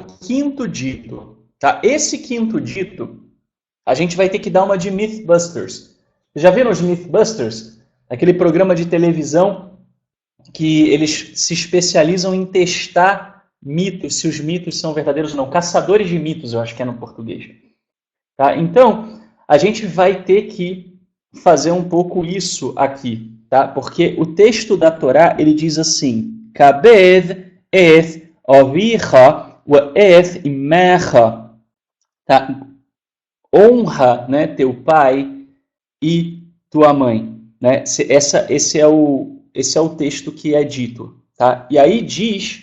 quinto dito, tá? Esse quinto dito, a gente vai ter que dar uma de Mythbusters. Já viram os Mythbusters? Aquele programa de televisão que eles se especializam em testar mitos, se os mitos são verdadeiros ou não. Caçadores de mitos, eu acho que é no português. Tá? Então, a gente vai ter que fazer um pouco isso aqui, tá? Porque o texto da Torá, ele diz assim, Kabed et avicha wa et imecha, tá? Honra, né, teu pai e tua mãe, né? Esse é o texto que é dito, tá? E aí diz,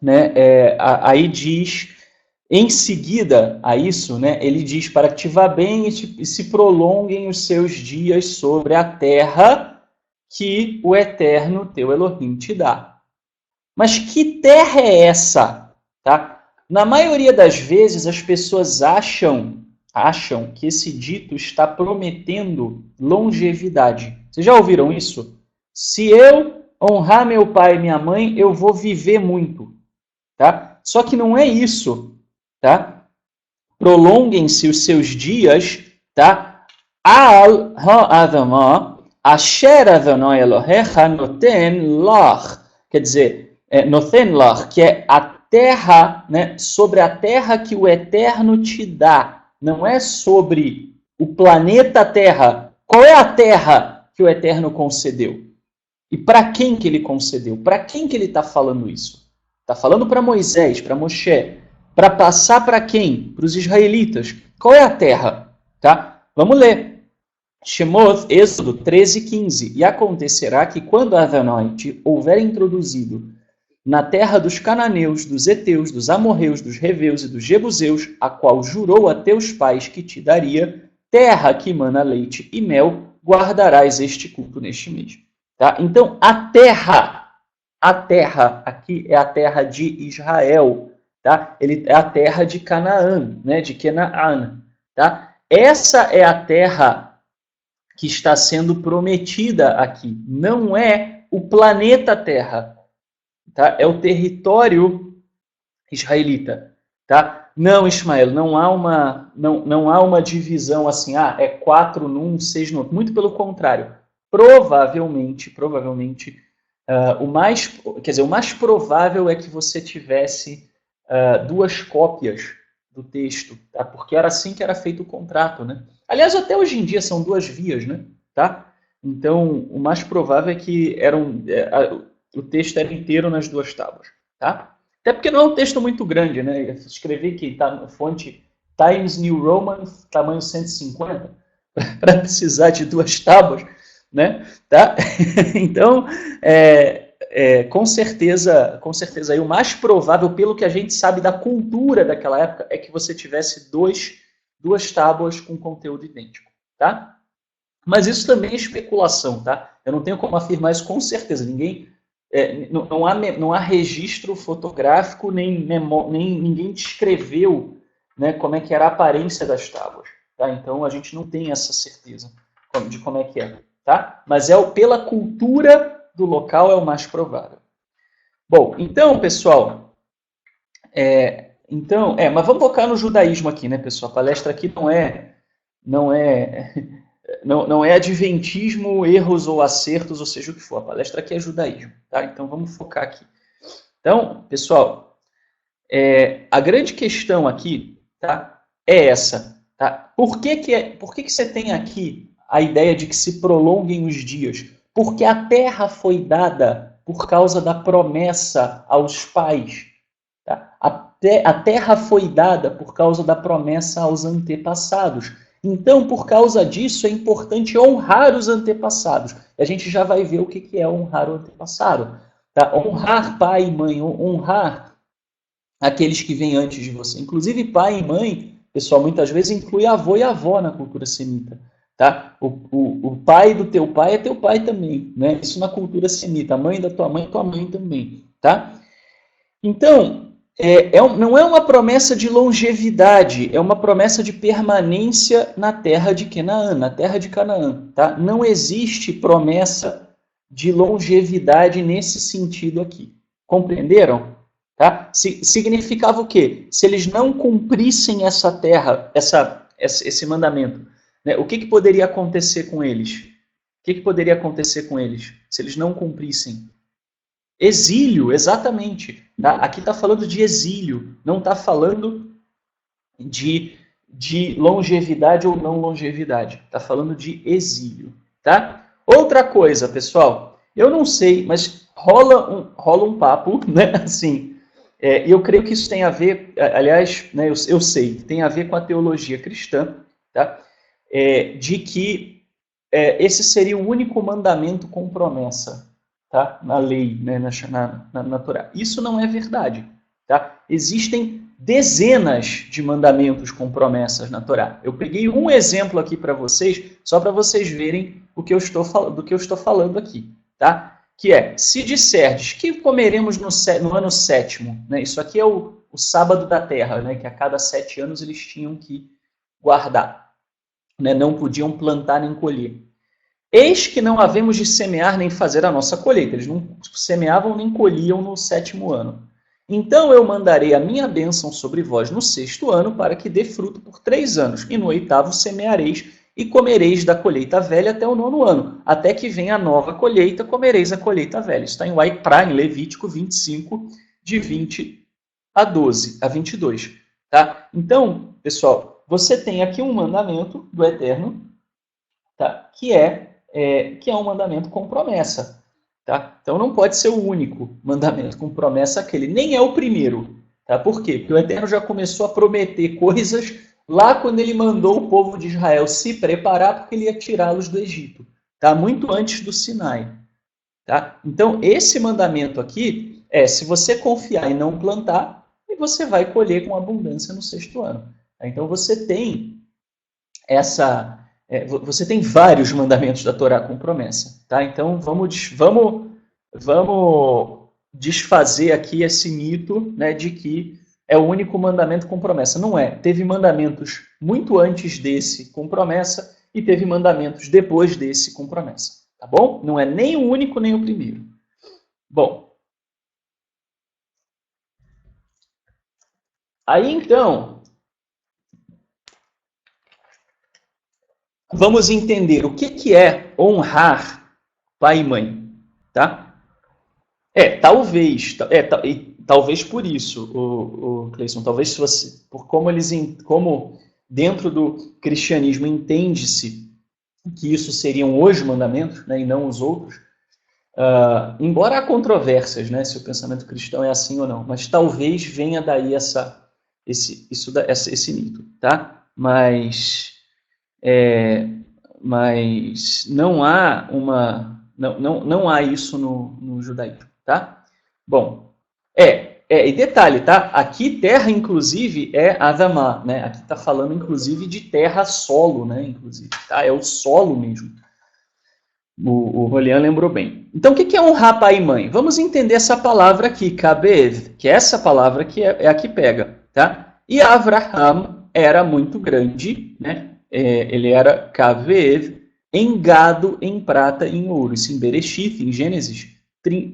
né, aí diz, em seguida a isso, né, ele diz para que te vá bem e se prolonguem os seus dias sobre a terra que o Eterno teu Elohim te dá. Mas que terra é essa? Tá? Na maioria das vezes as pessoas acham que esse dito está prometendo longevidade. Vocês já ouviram isso? Se eu honrar meu pai e minha mãe, eu vou viver muito. Tá? Só que não é isso. Tá? Prolonguem-se os seus dias, tá? Al ha'adamah asher Adonai Elohecha noten lach. Quer dizer, noten lach, que é a terra, né? Sobre a terra que o Eterno te dá. Não é sobre o planeta Terra. Qual é a terra que o Eterno concedeu? E para quem que ele concedeu? Para quem que ele está falando isso? Está falando para Moisés, para Moshe. Para passar para quem? Para os israelitas. Qual é a terra? Tá? Vamos ler. Shemot, Êxodo 13:15. E acontecerá que quando Adonai te houver introduzido na terra dos cananeus, dos heteus, dos amorreus, dos reveus e dos jebuseus, a qual jurou a teus pais que te daria, terra que mana leite e mel, guardarás este culto neste mês. Tá? Então, a terra aqui é a terra de Israel, tá? Ele é a terra de Canaã, né? De Canaan, tá? Essa é a terra que está sendo prometida aqui. Não é o planeta Terra, tá? É o território israelita, tá? Não, Ismael, não há uma divisão assim, é 4 num, 6 no outro. Muito pelo contrário. Provavelmente, o mais provável é que você tivesse 2 cópias do texto, tá? Porque era assim que era feito o contrato, né? Aliás, até hoje em dia são 2 vias, né? Tá? Então, o mais provável é que o texto era inteiro nas 2 tábuas, tá? Até porque não é um texto muito grande, né? Eu escrevi que tá na fonte Times New Roman, tamanho 150, para precisar de 2 tábuas, né? Tá? Então, com certeza aí, o mais provável, pelo que a gente sabe da cultura daquela época, é que você tivesse 2 tábuas com conteúdo idêntico, tá? Mas isso também é especulação, tá? Eu não tenho como afirmar isso com certeza. Não há registro fotográfico, nem ninguém descreveu, né, como é que era a aparência das tábuas, tá? Então a gente não tem essa certeza de como é que é, tá? Mas pela cultura do local é o mais provável. Bom, então, pessoal, mas vamos focar no judaísmo aqui, né, pessoal? A palestra aqui não é adventismo, erros ou acertos, ou seja o que for. A palestra aqui é judaísmo, tá? Então vamos focar aqui. Então, pessoal, a grande questão aqui, tá, é essa, tá? Por que você tem aqui a ideia de que se prolonguem os dias? Porque a terra foi dada por causa da promessa aos pais. Tá? A terra foi dada por causa da promessa aos antepassados. Então, por causa disso, é importante honrar os antepassados. A gente já vai ver o que é honrar o antepassado. Tá? Honrar pai e mãe, honrar aqueles que vêm antes de você. Inclusive, pai e mãe, pessoal, muitas vezes inclui avô e avó na cultura semita. Tá? O pai do teu pai é teu pai também, né? Isso na cultura semita. A mãe da tua mãe também, tá? Então, não é uma promessa de longevidade, é uma promessa de permanência na terra de Canaã, tá? Não existe promessa de longevidade nesse sentido aqui. Compreenderam? Tá? Significava o quê? Se eles não cumprissem essa terra, esse mandamento, né? O que poderia acontecer com eles? O que poderia acontecer com eles se eles não cumprissem? Exílio, exatamente. Tá? Aqui está falando de exílio, não está falando de longevidade ou não longevidade. Está falando de exílio. Tá? Outra coisa, pessoal, eu não sei, mas rola um papo, né? Assim, e eu creio que isso tem a ver, aliás, né, eu sei, tem a ver com a teologia cristã, tá? De que esse seria o único mandamento com promessa, tá? Na lei, né, na Torá. Isso não é verdade. Tá? Existem dezenas de mandamentos com promessas na Torá. Eu peguei um exemplo aqui para vocês, só para vocês verem do que eu estou falando aqui. Tá? Que é, se disserdes que comeremos no ano sétimo, né? Isso aqui é o sábado da terra, né? Que a cada 7 anos eles tinham que guardar. Né? Não podiam plantar nem colher. Eis que não havemos de semear nem fazer a nossa colheita. Eles não semeavam nem colhiam no 7º ano. Então eu mandarei a minha bênção sobre vós no 6º ano, para que dê fruto por 3 anos. E no 8º semeareis e comereis da colheita velha até o 9º ano. Até que venha a nova colheita, comereis a colheita velha. Isso está em Waipra, em Levítico 25, de 20 a 22. Tá? Então, pessoal, você tem aqui um mandamento do Eterno, tá? que é um mandamento com promessa. Tá? Então não pode ser o único mandamento com promessa aquele, nem é o primeiro. Tá? Por quê? Porque o Eterno já começou a prometer coisas lá quando ele mandou o povo de Israel se preparar porque ele ia tirá-los do Egito. Tá? Muito antes do Sinai. Tá? Então esse mandamento aqui é, se você confiar e não plantar, você vai colher com abundância no 6º ano. Tá? Então você tem você tem vários mandamentos da Torá com promessa, tá? Então vamos desfazer aqui esse mito, né, de que é o único mandamento com promessa. Não é. Teve mandamentos muito antes desse com promessa e teve mandamentos depois desse com promessa, tá bom? Não é nem o único nem o primeiro. Bom, aí então vamos entender o que é honrar pai e mãe, tá? Talvez por isso, o Cleison, talvez se você, por como dentro do cristianismo entende-se que isso seriam os mandamentos, né, e não os outros, embora há controvérsias, né, se o pensamento cristão é assim ou não, mas talvez venha daí esse mito, tá? Mas não há não há isso no judaísmo, tá? Bom, e detalhe, tá? Aqui terra, inclusive, é Adamá, né? Aqui está falando, inclusive, de terra solo, né? Inclusive, tá? É o solo mesmo. O Rolian lembrou bem. Então, o que é honrar pai e mãe? Vamos entender essa palavra aqui, kabed, que é essa palavra que é a que pega, tá? E Avraham era muito grande, né? Ele era kaved, em gado, em prata e em ouro. Isso em Bereshit, em Gênesis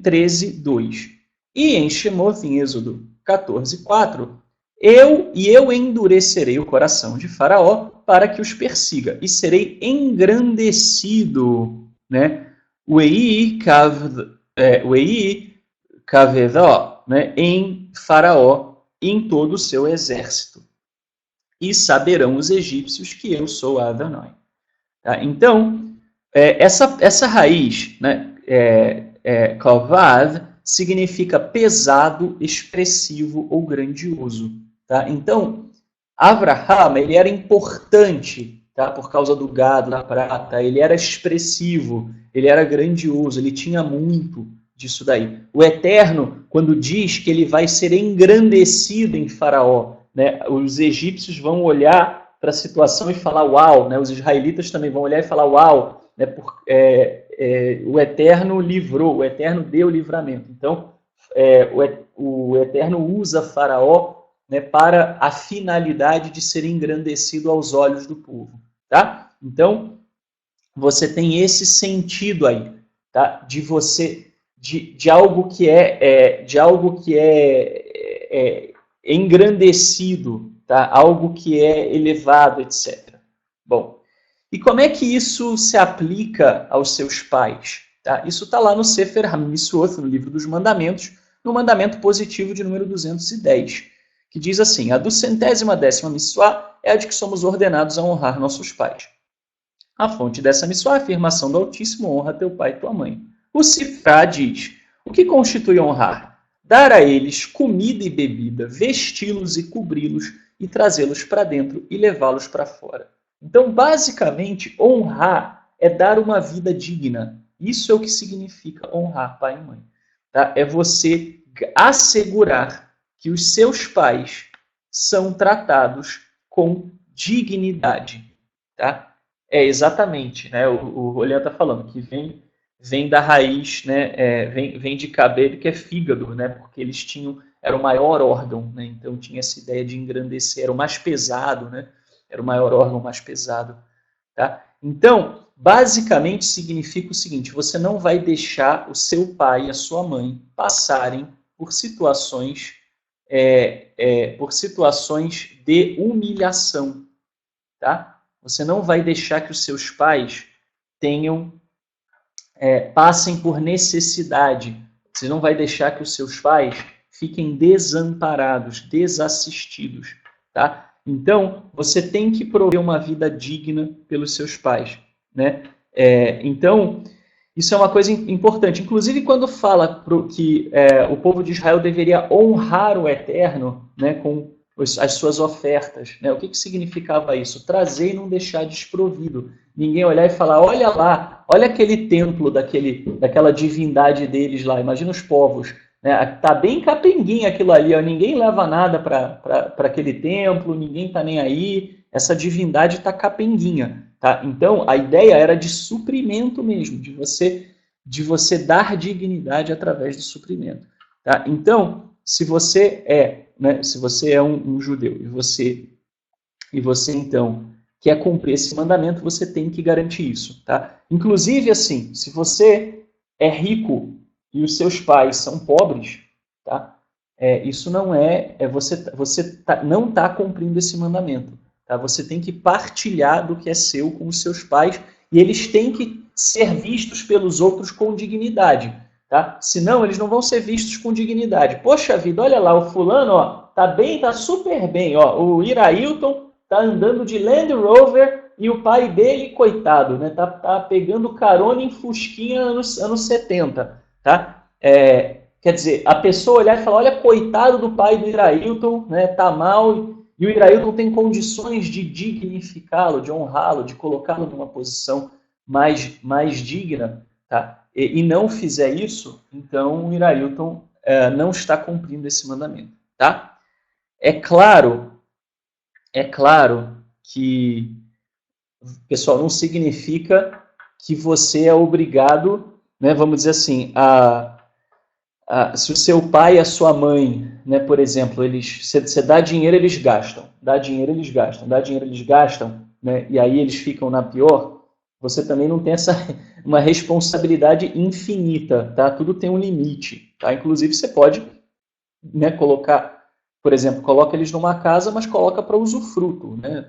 13, 2. E em Shemoth, em Êxodo 14, 4, eu endurecerei o coração de Faraó para que os persiga, e serei engrandecido, né? Wei kavedó, né? Em Faraó e em todo o seu exército. E saberão os egípcios que eu sou Adonai. Tá? Então, essa raiz, né, kavad, significa pesado, expressivo ou grandioso. Tá? Então, Avraham, ele era importante, tá? Por causa do gado, da prata, ele era expressivo, ele era grandioso, ele tinha muito disso daí. O Eterno, quando diz que ele vai ser engrandecido em Faraó, né, os egípcios vão olhar para a situação e falar uau, né, os israelitas também vão olhar e falar uau, né, o Eterno livrou, o Eterno deu livramento. Então, o Eterno usa Faraó, né, para a finalidade de ser engrandecido aos olhos do povo. Tá? Então, você tem esse sentido aí, tá? De algo que engrandecido, tá? Algo que é elevado, etc. Bom, e como é que isso se aplica aos seus pais? Tá? Isso está lá no Sefer HaMitzvot, no livro dos mandamentos, no mandamento positivo de número 210, que diz assim: a 210ª mitzvah é a de que somos ordenados a honrar nossos pais. A fonte dessa mitzvah é a afirmação do Altíssimo: honra teu pai e tua mãe. O Sifrá diz: o que constitui honrar? Dar a eles comida e bebida, vesti-los e cobri-los, e trazê-los para dentro e levá-los para fora. Então, basicamente, honrar é dar uma vida digna. Isso é o que significa honrar pai e mãe. Tá? É você assegurar que os seus pais são tratados com dignidade. Tá? É exatamente, né? O Olhão está falando que vem da raiz, né? Vem de cabelo, que é fígado, né? Porque eles era o maior órgão, né? Então tinha essa ideia de engrandecer, era o mais pesado, né? Era o maior órgão mais pesado. Tá? Então, basicamente significa o seguinte: você não vai deixar o seu pai e a sua mãe passarem por situações de humilhação. Tá? Você não vai deixar que os seus pais passem por necessidade. Você não vai deixar que os seus pais fiquem desamparados, desassistidos. Tá? Então, você tem que prover uma vida digna pelos seus pais. Né? Então, isso é uma coisa importante. Inclusive, quando fala que o povo de Israel deveria honrar o Eterno, né, com as suas ofertas. Né? O que significava isso? Trazer e não deixar desprovido. Ninguém olhar e falar: olha lá, olha aquele templo daquela divindade deles lá. Imagina os povos. Tá bem capenguinha aquilo ali, ó. Ninguém leva nada para aquele templo, ninguém tá nem aí, essa divindade tá capenguinha, tá? Então a ideia era de suprimento mesmo, de você dar dignidade através do suprimento, tá? Então, se você é um judeu e você então quer cumprir esse mandamento, você tem que garantir isso, tá? Inclusive, assim, se você é rico e os seus pais são pobres, tá? Isso não você não está cumprindo esse mandamento. Tá? Você tem que partilhar do que é seu com os seus pais e eles têm que ser vistos pelos outros com dignidade. Tá? Senão, eles não vão ser vistos com dignidade. Poxa vida, olha lá, o fulano, ó, tá super bem. Ó, o Irailton tá andando de Land Rover e o pai dele, coitado, né, tá pegando carona em Fusquinha nos anos 70. Tá? Quer dizer, a pessoa olhar e falar: olha, coitado do pai do Irailton, né, tá mal, e o Irailton tem condições de dignificá-lo, de honrá-lo, de colocá-lo numa posição mais digna, tá? E não fizer isso, então o Irailton não está cumprindo esse mandamento. Tá? É claro que, pessoal, não significa que você é obrigado, né, vamos dizer assim, se o seu pai e a sua mãe, né, por exemplo, você dá dinheiro, eles gastam, né, e aí eles ficam na pior, você também não tem uma responsabilidade infinita, tá? Tudo tem um limite, tá? Inclusive você pode, né, colocar, por exemplo, coloca eles numa casa, mas coloca para usufruto, né?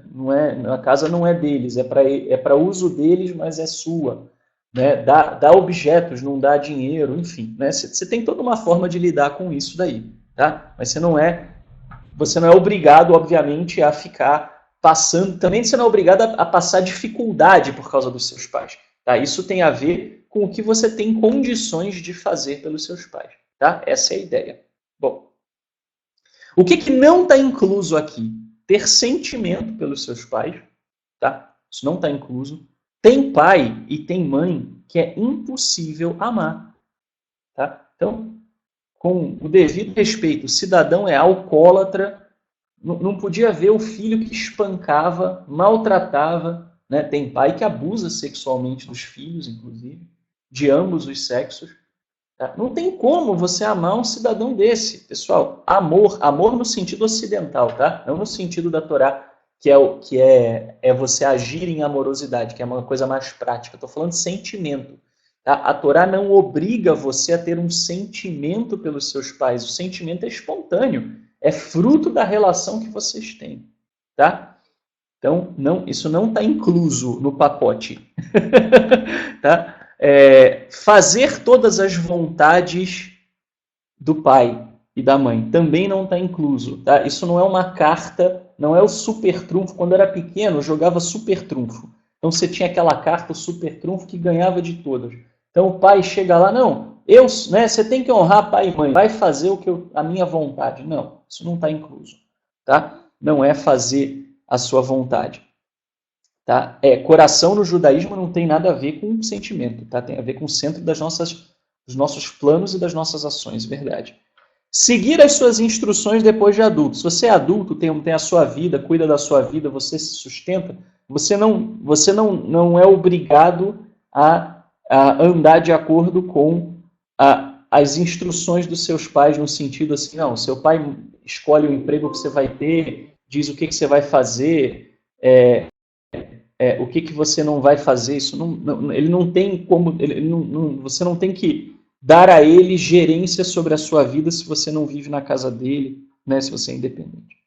A casa não é deles, é para uso deles, mas é sua. Né? Dá objetos, não dá dinheiro, enfim. Né? Você tem toda uma forma de lidar com isso daí. Tá? Mas você não é obrigado, obviamente, a ficar passando. Também você não é obrigado a passar dificuldade por causa dos seus pais. Tá? Isso tem a ver com o que você tem condições de fazer pelos seus pais. Tá? Essa é a ideia. Bom, o que não está incluso aqui? Ter sentimento pelos seus pais. Tá? Isso não está incluso. Tem pai e tem mãe que é impossível amar. Tá? Então, com o devido respeito, o cidadão é alcoólatra, não podia ver o filho que espancava, maltratava. Né? Tem pai que abusa sexualmente dos filhos, inclusive, de ambos os sexos. Tá? Não tem como você amar um cidadão desse. Pessoal, amor no sentido ocidental, tá? Não no sentido da Torá, que é você agir em amorosidade, que é uma coisa mais prática. Estou falando de sentimento. Tá? A Torá não obriga você a ter um sentimento pelos seus pais. O sentimento é espontâneo. É fruto da relação que vocês têm, tá? Então, isso não está incluso no pacote. Tá? Fazer todas as vontades do pai e da mãe também não está incluso. Tá? Isso não é uma carta, não é o super trunfo. Quando eu era pequeno, eu jogava super trunfo. Então você tinha aquela carta, o super trunfo, que ganhava de todas. Então o pai chega lá, não, você tem que honrar pai e mãe, vai fazer a minha vontade. Não, isso não está incluso. Tá? Não é fazer a sua vontade. Tá? Coração no judaísmo não tem nada a ver com sentimento, tá? Tem a ver com o centro dos nossos planos e das nossas ações, verdade. Seguir as suas instruções depois de adulto. Se você é adulto, tem a sua vida, cuida da sua vida, você se sustenta, você não é obrigado a andar de acordo com as instruções dos seus pais, no sentido assim, não, seu pai escolhe o emprego que você vai ter, diz o que você vai fazer, o que você não vai fazer, isso ele não tem como, você não tem que dar a ele gerência sobre a sua vida se você não vive na casa dele, né, se você é independente.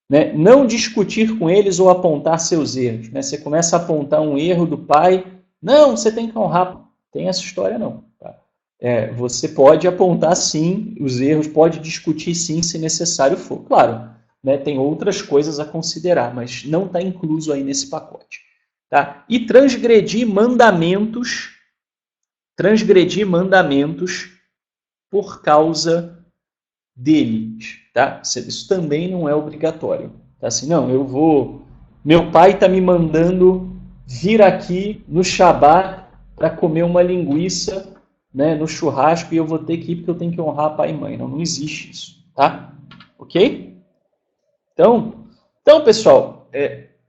Né? Não discutir com eles ou apontar seus erros. Né? Você começa a apontar um erro do pai, não, você tem que honrar. Tem essa história não. Tá? Você pode apontar sim os erros, pode discutir sim se necessário for. Claro, né, tem outras coisas a considerar, mas não está incluso aí nesse pacote. Tá? E transgredir mandamentos por causa deles. Tá? Isso também não é obrigatório. Tá? Assim, não, meu pai está me mandando vir aqui no Shabat para comer uma linguiça, né, no churrasco, e eu vou ter que ir porque eu tenho que honrar pai e mãe. Não existe isso. Tá? Ok? Então pessoal,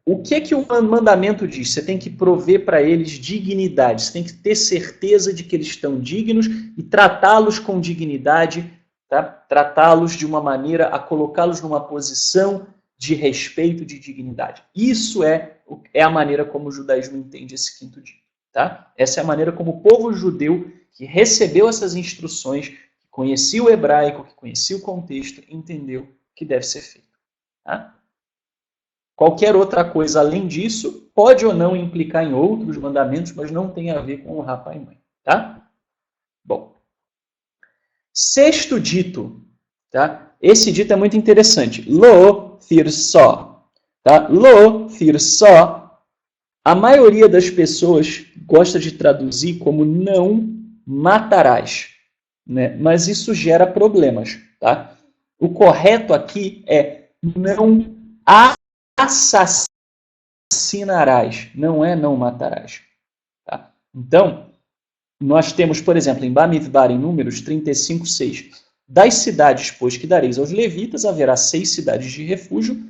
o que o mandamento diz? Você tem que prover para eles dignidade, você tem que ter certeza de que eles estão dignos e tratá-los com dignidade, tá? Tratá-los de uma maneira a colocá-los numa posição de respeito, de dignidade. Isso é a maneira como o judaísmo entende esse quinto dia. Tá? Essa é a maneira como o povo judeu que recebeu essas instruções, que conhecia o hebraico, que conhecia o contexto, entendeu que deve ser feito. Tá? Qualquer outra coisa além disso pode ou não implicar em outros mandamentos, mas não tem a ver com honrar pai e mãe. Tá? Bom. Sexto dito. Tá? Esse dito é muito interessante. Lo tirso. Tá? Lo tirso. A maioria das pessoas gosta de traduzir como não matarás. Né? Mas isso gera problemas. Tá? O correto aqui é não assassinarás, não é não matarás. Tá? Então, nós temos, por exemplo, em Bamidbar, em Números 35:6, das cidades, pois, que dareis aos levitas, haverá 6 cidades de refúgio,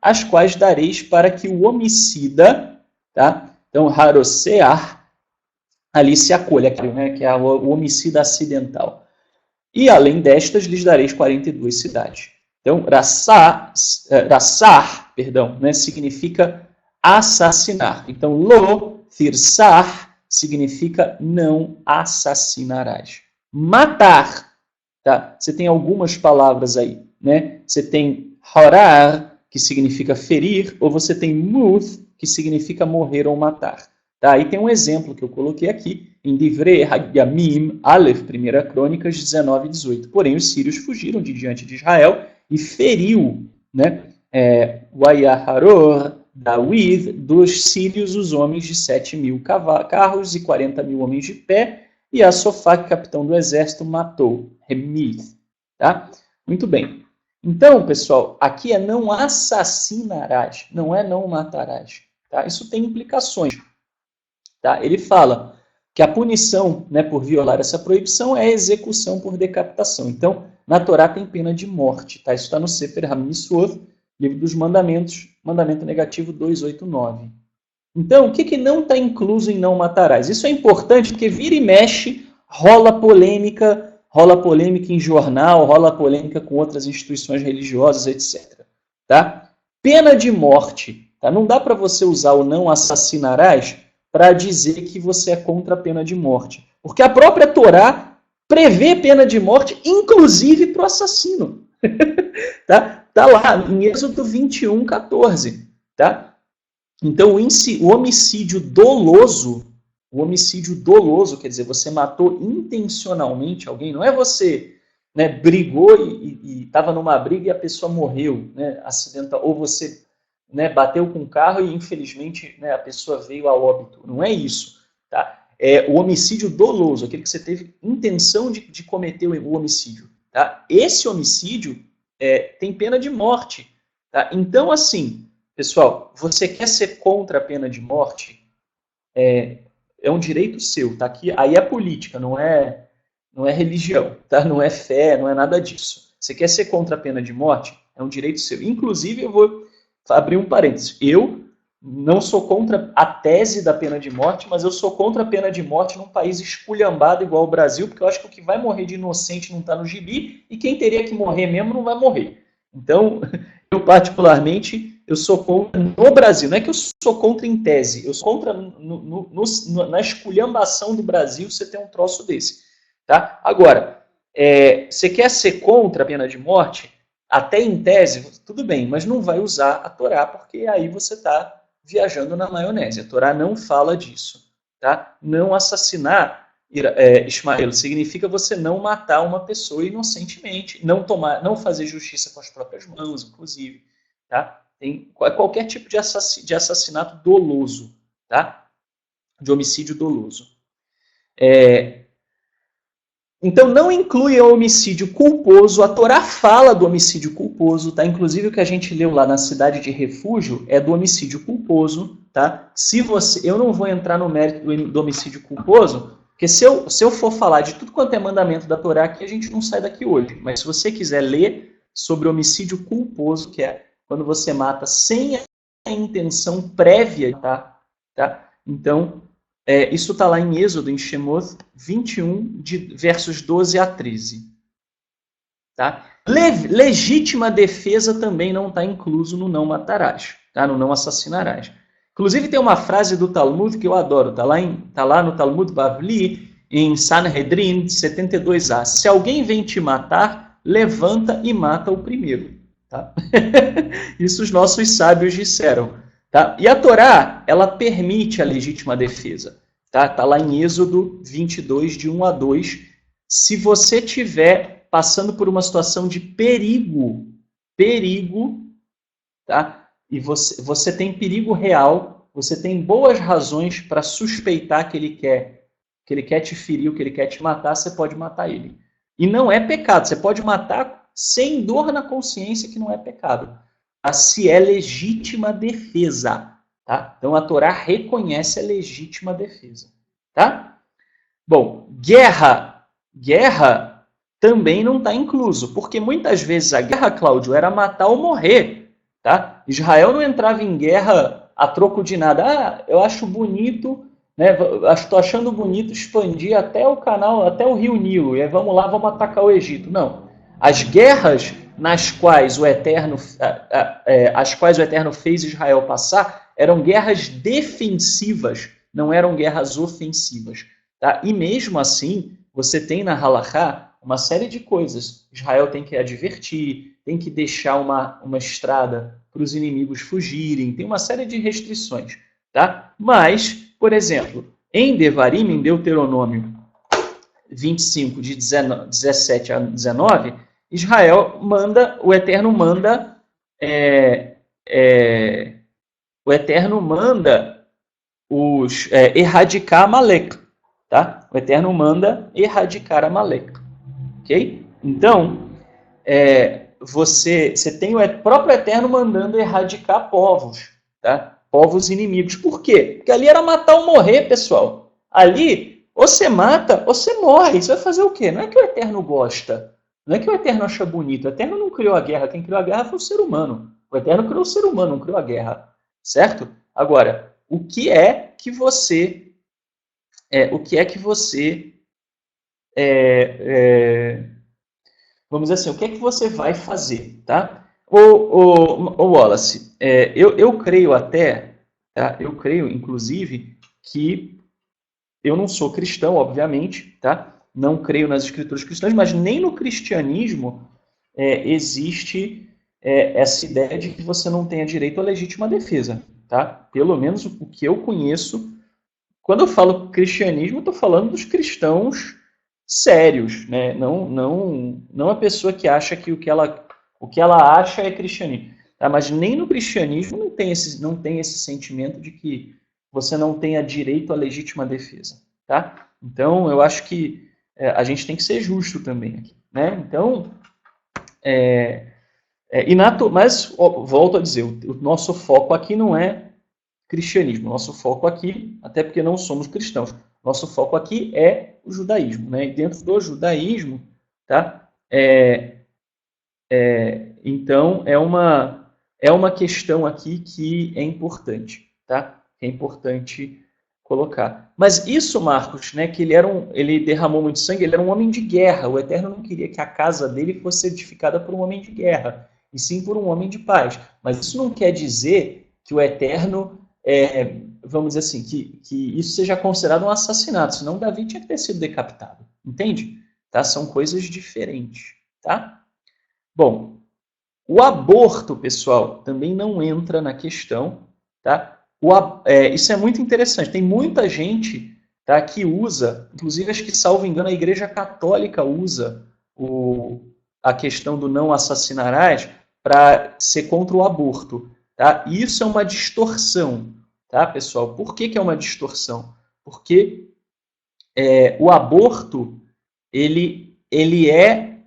as quais dareis para que o homicida, tá? Então, harosear, ali se acolha, né? Que é o homicida acidental. E, além destas, lhes dareis 42 cidades. Então, rassar, né, significa assassinar. Então, lo tirsar significa não assassinarás. Matar, tá? Você tem algumas palavras aí, né? Você tem horar, que significa ferir, ou você tem muth, que significa morrer ou matar. Tá? Aí tem um exemplo que eu coloquei aqui, em Divrei Yamim, Aleph, 1 Crônicas 19:18. Porém, os sírios fugiram de diante de Israel e feriu, né, Wayaharor, David, dos sírios, os homens de 7.000 carros e 40.000 homens de pé, e Asofak, capitão do exército, matou Remith. Tá? Muito bem. Então, pessoal, aqui é não assassinarás, não é não matarás. Tá? Isso tem implicações. Tá? Ele fala que a punição, né, por violar essa proibição é a execução por decapitação. Então, na Torá tem pena de morte. Tá? Isso está no Sefer HaMitzvot, livro dos mandamentos, mandamento negativo 289. Então, o que não está incluso em não matarás? Isso é importante porque vira e mexe, rola polêmica em jornal, rola polêmica com outras instituições religiosas, etc. Tá? Pena de morte. Tá? Não dá para você usar o não assassinarás para dizer que você é contra a pena de morte. Porque a própria Torá prevê pena de morte, inclusive para o assassino. Tá lá, em Êxodo 21, 14. Tá? Então, o homicídio doloso, quer dizer, você matou intencionalmente alguém, não é você, né, brigou e estava numa briga e a pessoa morreu, né, acidental, ou você, né, bateu com o carro e infelizmente, né, a pessoa veio a óbito. Não é isso. Tá? É o homicídio doloso, aquele que você teve intenção de cometer o homicídio. Tá? Esse homicídio tem pena de morte. Tá? Então, assim, pessoal, você quer ser contra a pena de morte? É um direito seu, tá? Aqui, aí é política, não é religião, tá? Não é fé, não é nada disso. Você quer ser contra a pena de morte? É um direito seu. Inclusive, eu vou abrir um parênteses. Eu não sou contra a tese da pena de morte, mas eu sou contra a pena de morte num país esculhambado igual o Brasil, porque eu acho que o que vai morrer de inocente não está no gibi, e quem teria que morrer mesmo não vai morrer. Então, eu particularmente, eu sou contra no Brasil. Não é que eu sou contra em tese, eu sou contra na esculhambação do Brasil você ter um troço desse. Tá? Agora, você quer ser contra a pena de morte? Até em tese, tudo bem, mas não vai usar a Torá, porque aí você está viajando na maionese. A Torá não fala disso. Tá? Não assassinar Ismael significa você não matar uma pessoa inocentemente, não fazer justiça com as próprias mãos, inclusive. Tá? Tem qualquer tipo de assassinato doloso, tá? De homicídio doloso. Então não inclui o homicídio culposo. A Torá fala do homicídio culposo, tá? Inclusive o que a gente leu lá na cidade de refúgio é do homicídio culposo, tá? Eu não vou entrar no mérito do homicídio culposo, porque se eu for falar de tudo quanto é mandamento da Torá aqui, a gente não sai daqui hoje. Mas se você quiser ler sobre o homicídio culposo, que é quando você mata sem a intenção prévia, tá? Então, isso está lá em Êxodo, em Shemoth 21, versos 12 a 13. Tá? Legítima defesa também não está incluso no não matarás, tá? No não assassinarás. Inclusive tem uma frase do Talmud que eu adoro, tá lá no Talmud Bavli, em Sanhedrin 72a. Se alguém vem te matar, levanta e mata o primeiro. Tá? Isso os nossos sábios disseram. Tá? E a Torá, ela permite a legítima defesa. Tá lá em Êxodo 22, de 1 a 2. Se você tiver passando por uma situação de perigo, tá? E você tem perigo real, você tem boas razões para suspeitar que ele quer te ferir, que ele quer te matar, você pode matar ele. E não é pecado, você pode matar sem dor na consciência, que não é pecado. Se é legítima defesa. Tá? Então a Torá reconhece a legítima defesa. Tá? Bom, guerra também não está incluso, porque muitas vezes a guerra, Cláudio, era matar ou morrer. Tá? Israel não entrava em guerra a troco de nada. Ah, eu acho bonito, né? Estou achando bonito expandir até o canal, até o Rio Nilo, e aí vamos lá, vamos atacar o Egito. Não. As guerras nas quais o Eterno fez Israel passar eram guerras defensivas, não eram guerras ofensivas. Tá? E mesmo assim, você tem na Halachá uma série de coisas. Israel tem que advertir, tem que deixar uma estrada para os inimigos fugirem, tem uma série de restrições. Tá? Mas, por exemplo, em Devarim, em Deuteronômio 25, de 17 a 19, Israel manda, o Eterno manda erradicar Amalek. Tá? O Eterno manda erradicar Amalek. Ok? Então, você tem o próprio Eterno mandando erradicar povos. Tá? Povos inimigos. Por quê? Porque ali era matar ou morrer, pessoal. Ali, ou você mata, ou você morre. Você vai fazer o quê? Não é que o Eterno gosta. Não é que o Eterno acha bonito. O Eterno não criou a guerra. Quem criou a guerra foi o ser humano. O Eterno criou o ser humano, não criou a guerra. Certo? Agora, o que é que você vamos dizer assim, o que é que você vai fazer, tá? O Wallace, eu creio até, tá? Eu creio, inclusive, que eu não sou cristão, obviamente, tá? Não creio nas escrituras cristãs, mas nem no cristianismo existe essa ideia de que você não tenha direito à legítima defesa, tá? Pelo menos o que eu conheço. Quando eu falo cristianismo, eu estou falando dos cristãos sérios, né? Não a pessoa que acha que o que ela acha é cristianismo. Tá? Mas nem no cristianismo não tem esse sentimento de que você não tenha direito à legítima defesa. Tá? Então, eu acho que a gente tem que ser justo também aqui. Né? Então, mas volto a dizer, o nosso foco aqui não é cristianismo. Nosso foco aqui, até porque não somos cristãos, nosso foco aqui é o judaísmo. Né? E dentro do judaísmo, tá? Então, é uma questão aqui que é importante, tá? É importante colocar. Mas isso, Marcos, né, que ele derramou muito sangue, ele era um homem de guerra. O Eterno não queria que a casa dele fosse edificada por um homem de guerra, e sim por um homem de paz. Mas isso não quer dizer que o Eterno, vamos dizer assim, que isso seja considerado um assassinato, senão Davi tinha que ter sido decapitado. Entende? Tá? São coisas diferentes, tá? Bom, o aborto, pessoal, também não entra na questão, tá? Isso é muito interessante. Tem muita gente, tá, que usa, inclusive acho que, salvo engano, a Igreja Católica usa a questão do não assassinarás para ser contra o aborto, tá? E isso é uma distorção, tá, pessoal? Por que é uma distorção? Porque o aborto ele é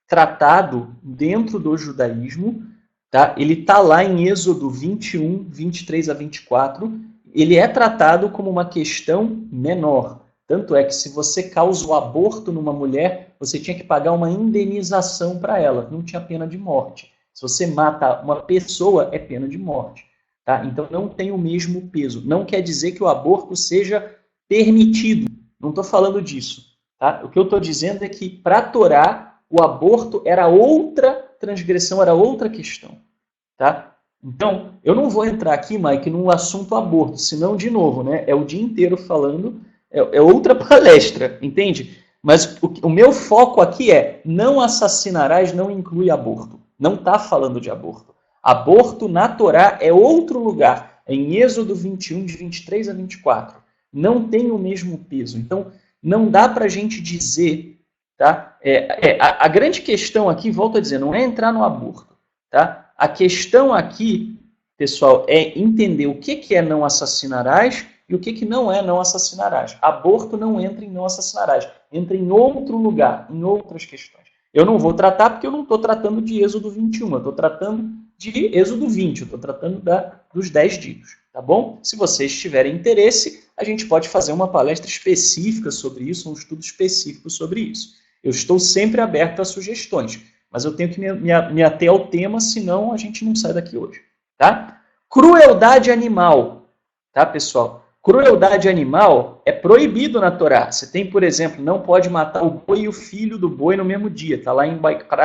tratado dentro do judaísmo, tá? Ele está lá em Êxodo 21, 23 a 24. Ele é tratado como uma questão menor. Tanto é que se você causa o aborto numa mulher, você tinha que pagar uma indenização para ela, não tinha pena de morte. Se você mata uma pessoa, é pena de morte. Tá? Então não tem o mesmo peso. Não quer dizer que o aborto seja permitido. Não estou falando disso. Tá? O que eu estou dizendo é que para a Torá, o aborto era outra transgressão, era outra questão. Tá? Então, eu não vou entrar aqui, Mike, no assunto aborto, senão, de novo, né, é o dia inteiro falando, é outra palestra, entende? Mas o meu foco aqui é não assassinarás não inclui aborto. Não está falando de aborto. Aborto na Torá é outro lugar. É em Êxodo 21, de 23 a 24. Não tem o mesmo peso. Então, não dá para a gente dizer. Tá? A grande questão aqui, volto a dizer, não é entrar no aborto. Tá? A questão aqui, pessoal, é entender o que é não assassinarás e o que não é não assassinarás. Aborto não entra em não assassinarás, entra em outro lugar, em outras questões. Eu não vou tratar porque eu não estou tratando de Êxodo 21, eu estou tratando de Êxodo 20, eu estou tratando dos 10 ditos, tá bom? Se vocês tiverem interesse, a gente pode fazer uma palestra específica sobre isso, um estudo específico sobre isso. Eu estou sempre aberto a sugestões, mas eu tenho que me ater ao tema, senão a gente não sai daqui hoje, tá? Crueldade animal, tá, pessoal? Crueldade animal é proibido na Torá. Você tem, por exemplo, não pode matar o boi e o filho do boi no mesmo dia. Está lá em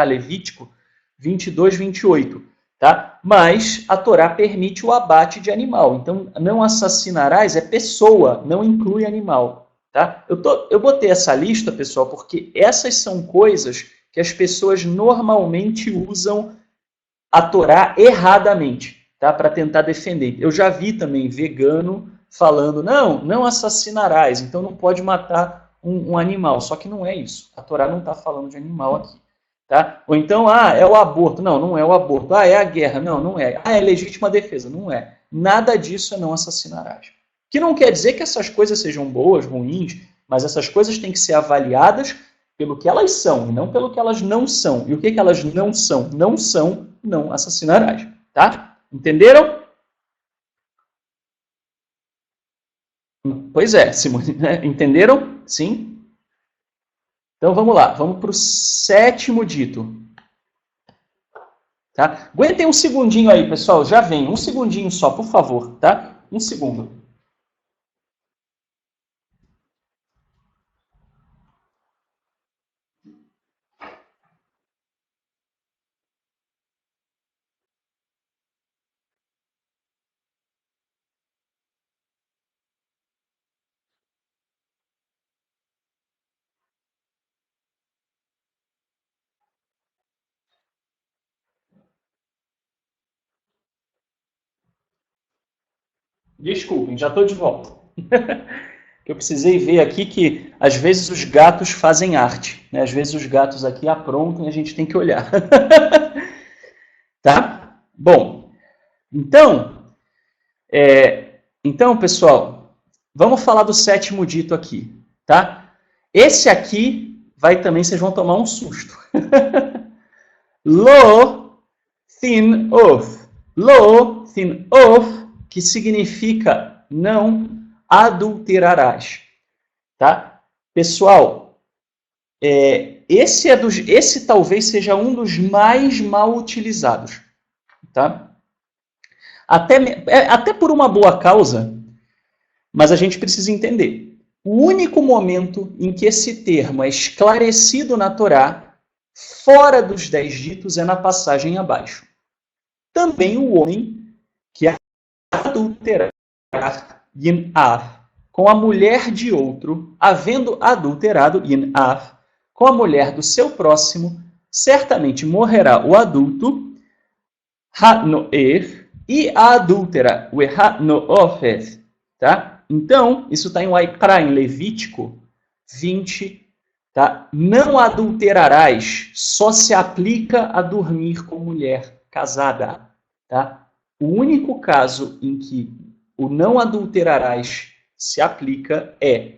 Levítico 22, 28. Tá? Mas a Torá permite o abate de animal. Então, não assassinarás é pessoa, não inclui animal. Tá? Eu botei essa lista, pessoal, porque essas são coisas que as pessoas normalmente usam a Torá erradamente, tá? Para tentar defender. Eu já vi também vegano falando, não assassinarás, então não pode matar um animal. Só que não é isso. A Torá não está falando de animal aqui. Tá? Ou então, é o aborto. Não é o aborto. É a guerra. Não é. É legítima defesa. Não é. Nada disso é não assassinarás. Que não quer dizer que essas coisas sejam boas, ruins, mas essas coisas têm que ser avaliadas pelo que elas são, e não pelo que elas não são. E o que elas não são? Não são, não assassinarás. Tá? Entenderam? Pois é, Simone. Né? Entenderam? Sim? Então vamos lá. Vamos para o sétimo dito. Tá? Aguentem um segundinho aí, pessoal. Já vem. Um segundinho só, por favor. Tá? Um segundo. Desculpem, já estou de volta. Eu precisei ver aqui que às vezes os gatos fazem arte, né? Às vezes os gatos aqui aprontam e a gente tem que olhar. Tá? Bom, então, pessoal, vamos falar do sétimo dito aqui, tá? Esse aqui vai também, vocês vão tomar um susto. Lo thin oath. Lo thin oath, que significa não adulterarás, tá? Pessoal, esse talvez seja um dos mais mal utilizados, tá? Até por uma boa causa, mas a gente precisa entender. O único momento em que esse termo é esclarecido na Torá, fora dos 10 ditos, é na passagem abaixo. Também o homem que adulterar Yin'af com a mulher de outro, havendo adulterado Yin'af com a mulher do seu próximo, certamente morrerá o adulto, Ha'no'er, e a adúltera, o Ha'no'ofeth, tá? Então, isso está em Waikra, em Levítico 20, tá? Não adulterarás, só se aplica a dormir com mulher casada, tá? O único caso em que o não adulterarás se aplica é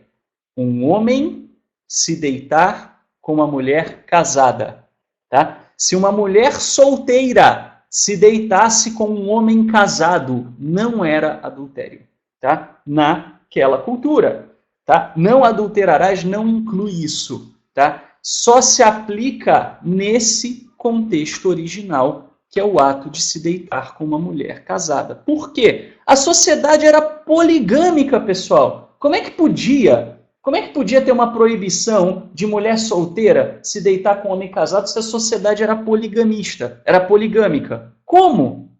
um homem se deitar com uma mulher casada, tá? Se uma mulher solteira se deitasse com um homem casado, não era adultério, tá? Naquela cultura, tá? Não adulterarás não inclui isso, tá? Só se aplica nesse contexto original, que é o ato de se deitar com uma mulher casada. Por quê? A sociedade era poligâmica, pessoal. Como é que podia ter uma proibição de mulher solteira se deitar com homem casado se a sociedade era poligamista, era poligâmica? Como?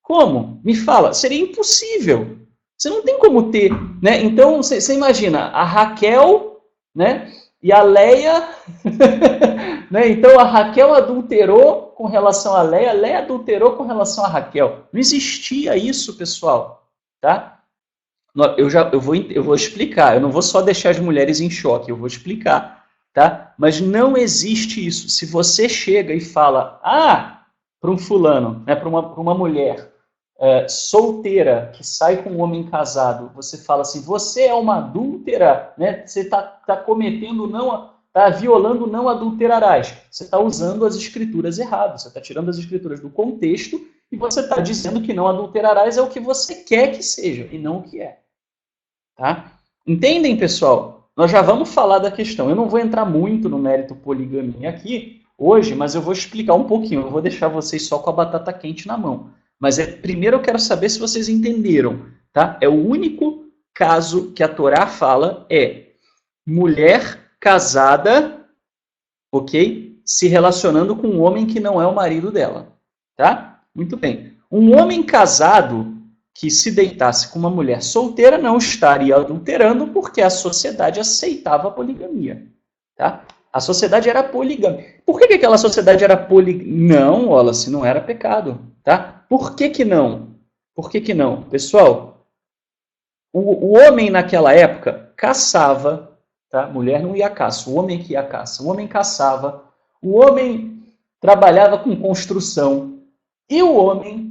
Como? Me fala. Seria impossível. Você não tem como ter, né? Então, você imagina, a Raquel, né? E a Leia, né? Então a Raquel adulterou com relação a Leia adulterou com relação a Raquel. Não existia isso, pessoal, tá? Eu vou explicar, eu não vou só deixar as mulheres em choque, eu vou explicar, tá? Mas não existe isso. Se você chega e fala, para um fulano, né, para uma mulher solteira que sai com um homem casado, você fala assim, você é uma adúltera, né? Você está violando não adulterarás. Você está usando as escrituras erradas, você está tirando as escrituras do contexto e você está dizendo que não adulterarás é o que você quer que seja e não o que é. Tá? Entendem, pessoal? Nós já vamos falar da questão. Eu não vou entrar muito no mérito poligamia aqui hoje, mas eu vou explicar um pouquinho. Eu não vou deixar vocês só com a batata quente na mão. Mas primeiro eu quero saber se vocês entenderam. Tá? É o único caso que a Torá fala mulher casada, ok? Se relacionando com um homem que não é o marido dela. Tá? Muito bem. Um homem casado que se deitasse com uma mulher solteira não estaria adulterando porque a sociedade aceitava a poligamia. Tá? A sociedade era poligâmica. Por que aquela sociedade era poligâmica? Não, Wallace, não era pecado. Tá? Por que não? Por que não? Pessoal, o homem naquela época caçava, tá? Mulher não ia à caça, o homem que ia à caça. O homem caçava, o homem trabalhava com construção e o homem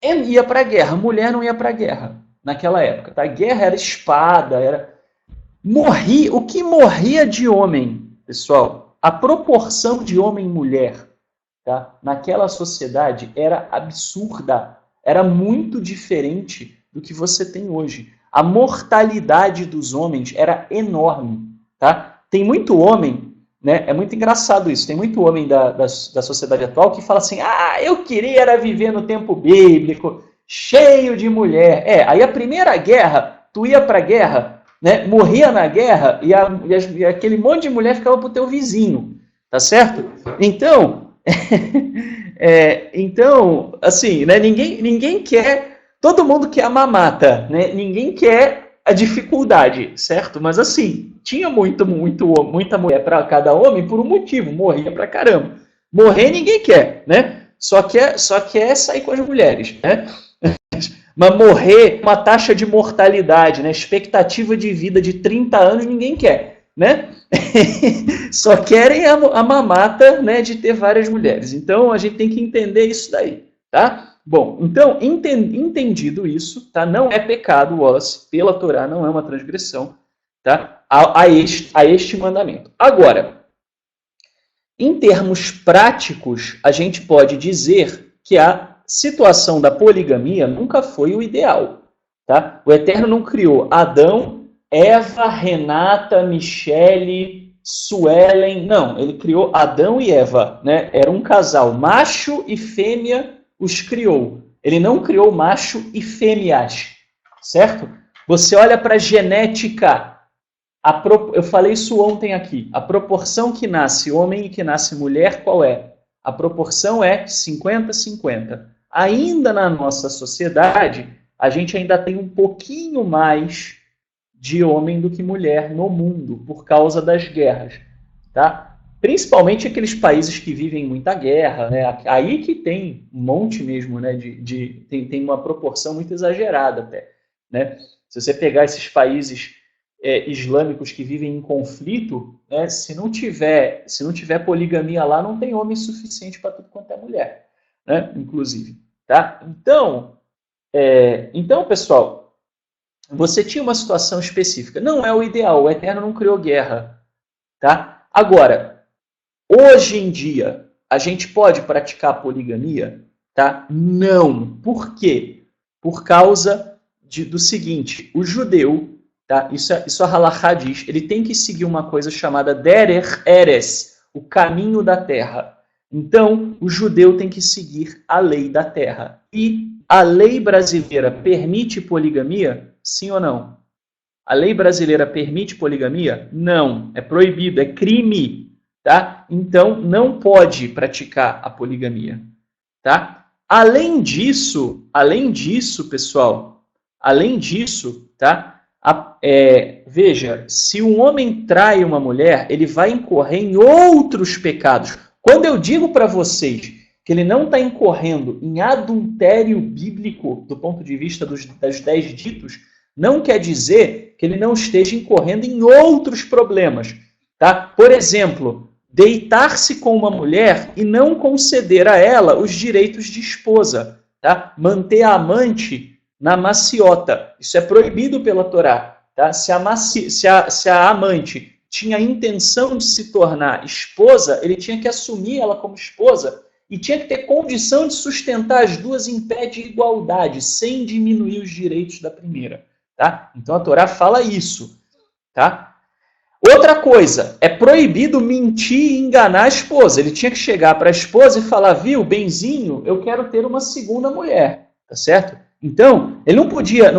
ia para a guerra. Mulher não ia para a guerra naquela época. Tá? A guerra era espada, era... O que morria de homem, pessoal, a proporção de homem e mulher, tá? Naquela sociedade era absurda. Era muito diferente do que você tem hoje. A mortalidade dos homens era enorme. Tá? Tem muito homem, né? É muito engraçado isso, tem muito homem da sociedade atual que fala assim, eu queria era viver no tempo bíblico, cheio de mulher. Aí a primeira guerra, tu ia pra guerra, né? Morria na guerra e aquele monte de mulher ficava pro teu vizinho, tá certo? Então, então assim, né? Ninguém quer, todo mundo quer a mamata, né? Ninguém quer a dificuldade, certo? Mas assim, tinha muita mulher para cada homem por um motivo, morria pra caramba. Morrer ninguém quer, né? só quer sair com as mulheres, né? Mas morrer, uma taxa de mortalidade, né? Expectativa de vida de 30 anos, ninguém quer, né? Só querem a mamata, né, de ter várias mulheres. Então, a gente tem que entender isso daí, tá? Bom, então, entendido isso, tá? Não é pecado, Wallace, pela Torá, não é uma transgressão, tá? A este mandamento. Agora, em termos práticos, a gente pode dizer que a situação da poligamia nunca foi o ideal, tá? O Eterno não criou Adão, Eva, Renata, Michele, Suelen, não, ele criou Adão e Eva, né? Era um casal, macho e fêmea os criou. Ele não criou macho e fêmeas, certo? Você olha para a genética, eu falei isso ontem aqui, a proporção que nasce homem e que nasce mulher, qual é? A proporção é 50-50. Ainda na nossa sociedade, a gente ainda tem um pouquinho mais de homem do que mulher no mundo, por causa das guerras, tá? Principalmente aqueles países que vivem muita guerra, né? Aí que tem um monte mesmo, né? Tem uma proporção muito exagerada até, né? Se você pegar esses países islâmicos que vivem em conflito, né? Se não tiver poligamia lá, não tem homem suficiente para tudo quanto é mulher, né? Inclusive, tá? Então, pessoal, você tinha uma situação específica. Não é o ideal, o Eterno não criou guerra, tá? Agora, hoje em dia, a gente pode praticar a poligamia? Tá? Não. Por quê? Por causa do seguinte, o judeu, tá? Isso a Halachá diz, ele tem que seguir uma coisa chamada Derer Eres, o caminho da terra. Então, o judeu tem que seguir a lei da terra. E a lei brasileira permite poligamia? Sim ou não? A lei brasileira permite poligamia? Não. É proibido, é crime. Tá? Então, não pode praticar a poligamia. Tá? Além disso, pessoal, tá? Veja, se um homem trai uma mulher, ele vai incorrer em outros pecados. Quando eu digo para vocês que ele não está incorrendo em adultério bíblico, do ponto de vista das 10 ditos, não quer dizer que ele não esteja incorrendo em outros problemas. Tá? Por exemplo, deitar-se com uma mulher e não conceder a ela os direitos de esposa. Tá? Manter a amante na maciota. Isso é proibido pela Torá. Tá? Se a amante tinha a intenção de se tornar esposa, ele tinha que assumir ela como esposa e tinha que ter condição de sustentar as duas em pé de igualdade, sem diminuir os direitos da primeira. Tá? Então a Torá fala isso. Tá? Outra coisa, é proibido mentir e enganar a esposa. Ele tinha que chegar para a esposa e falar, viu, benzinho, eu quero ter uma segunda mulher. Tá certo? Então, ele não podia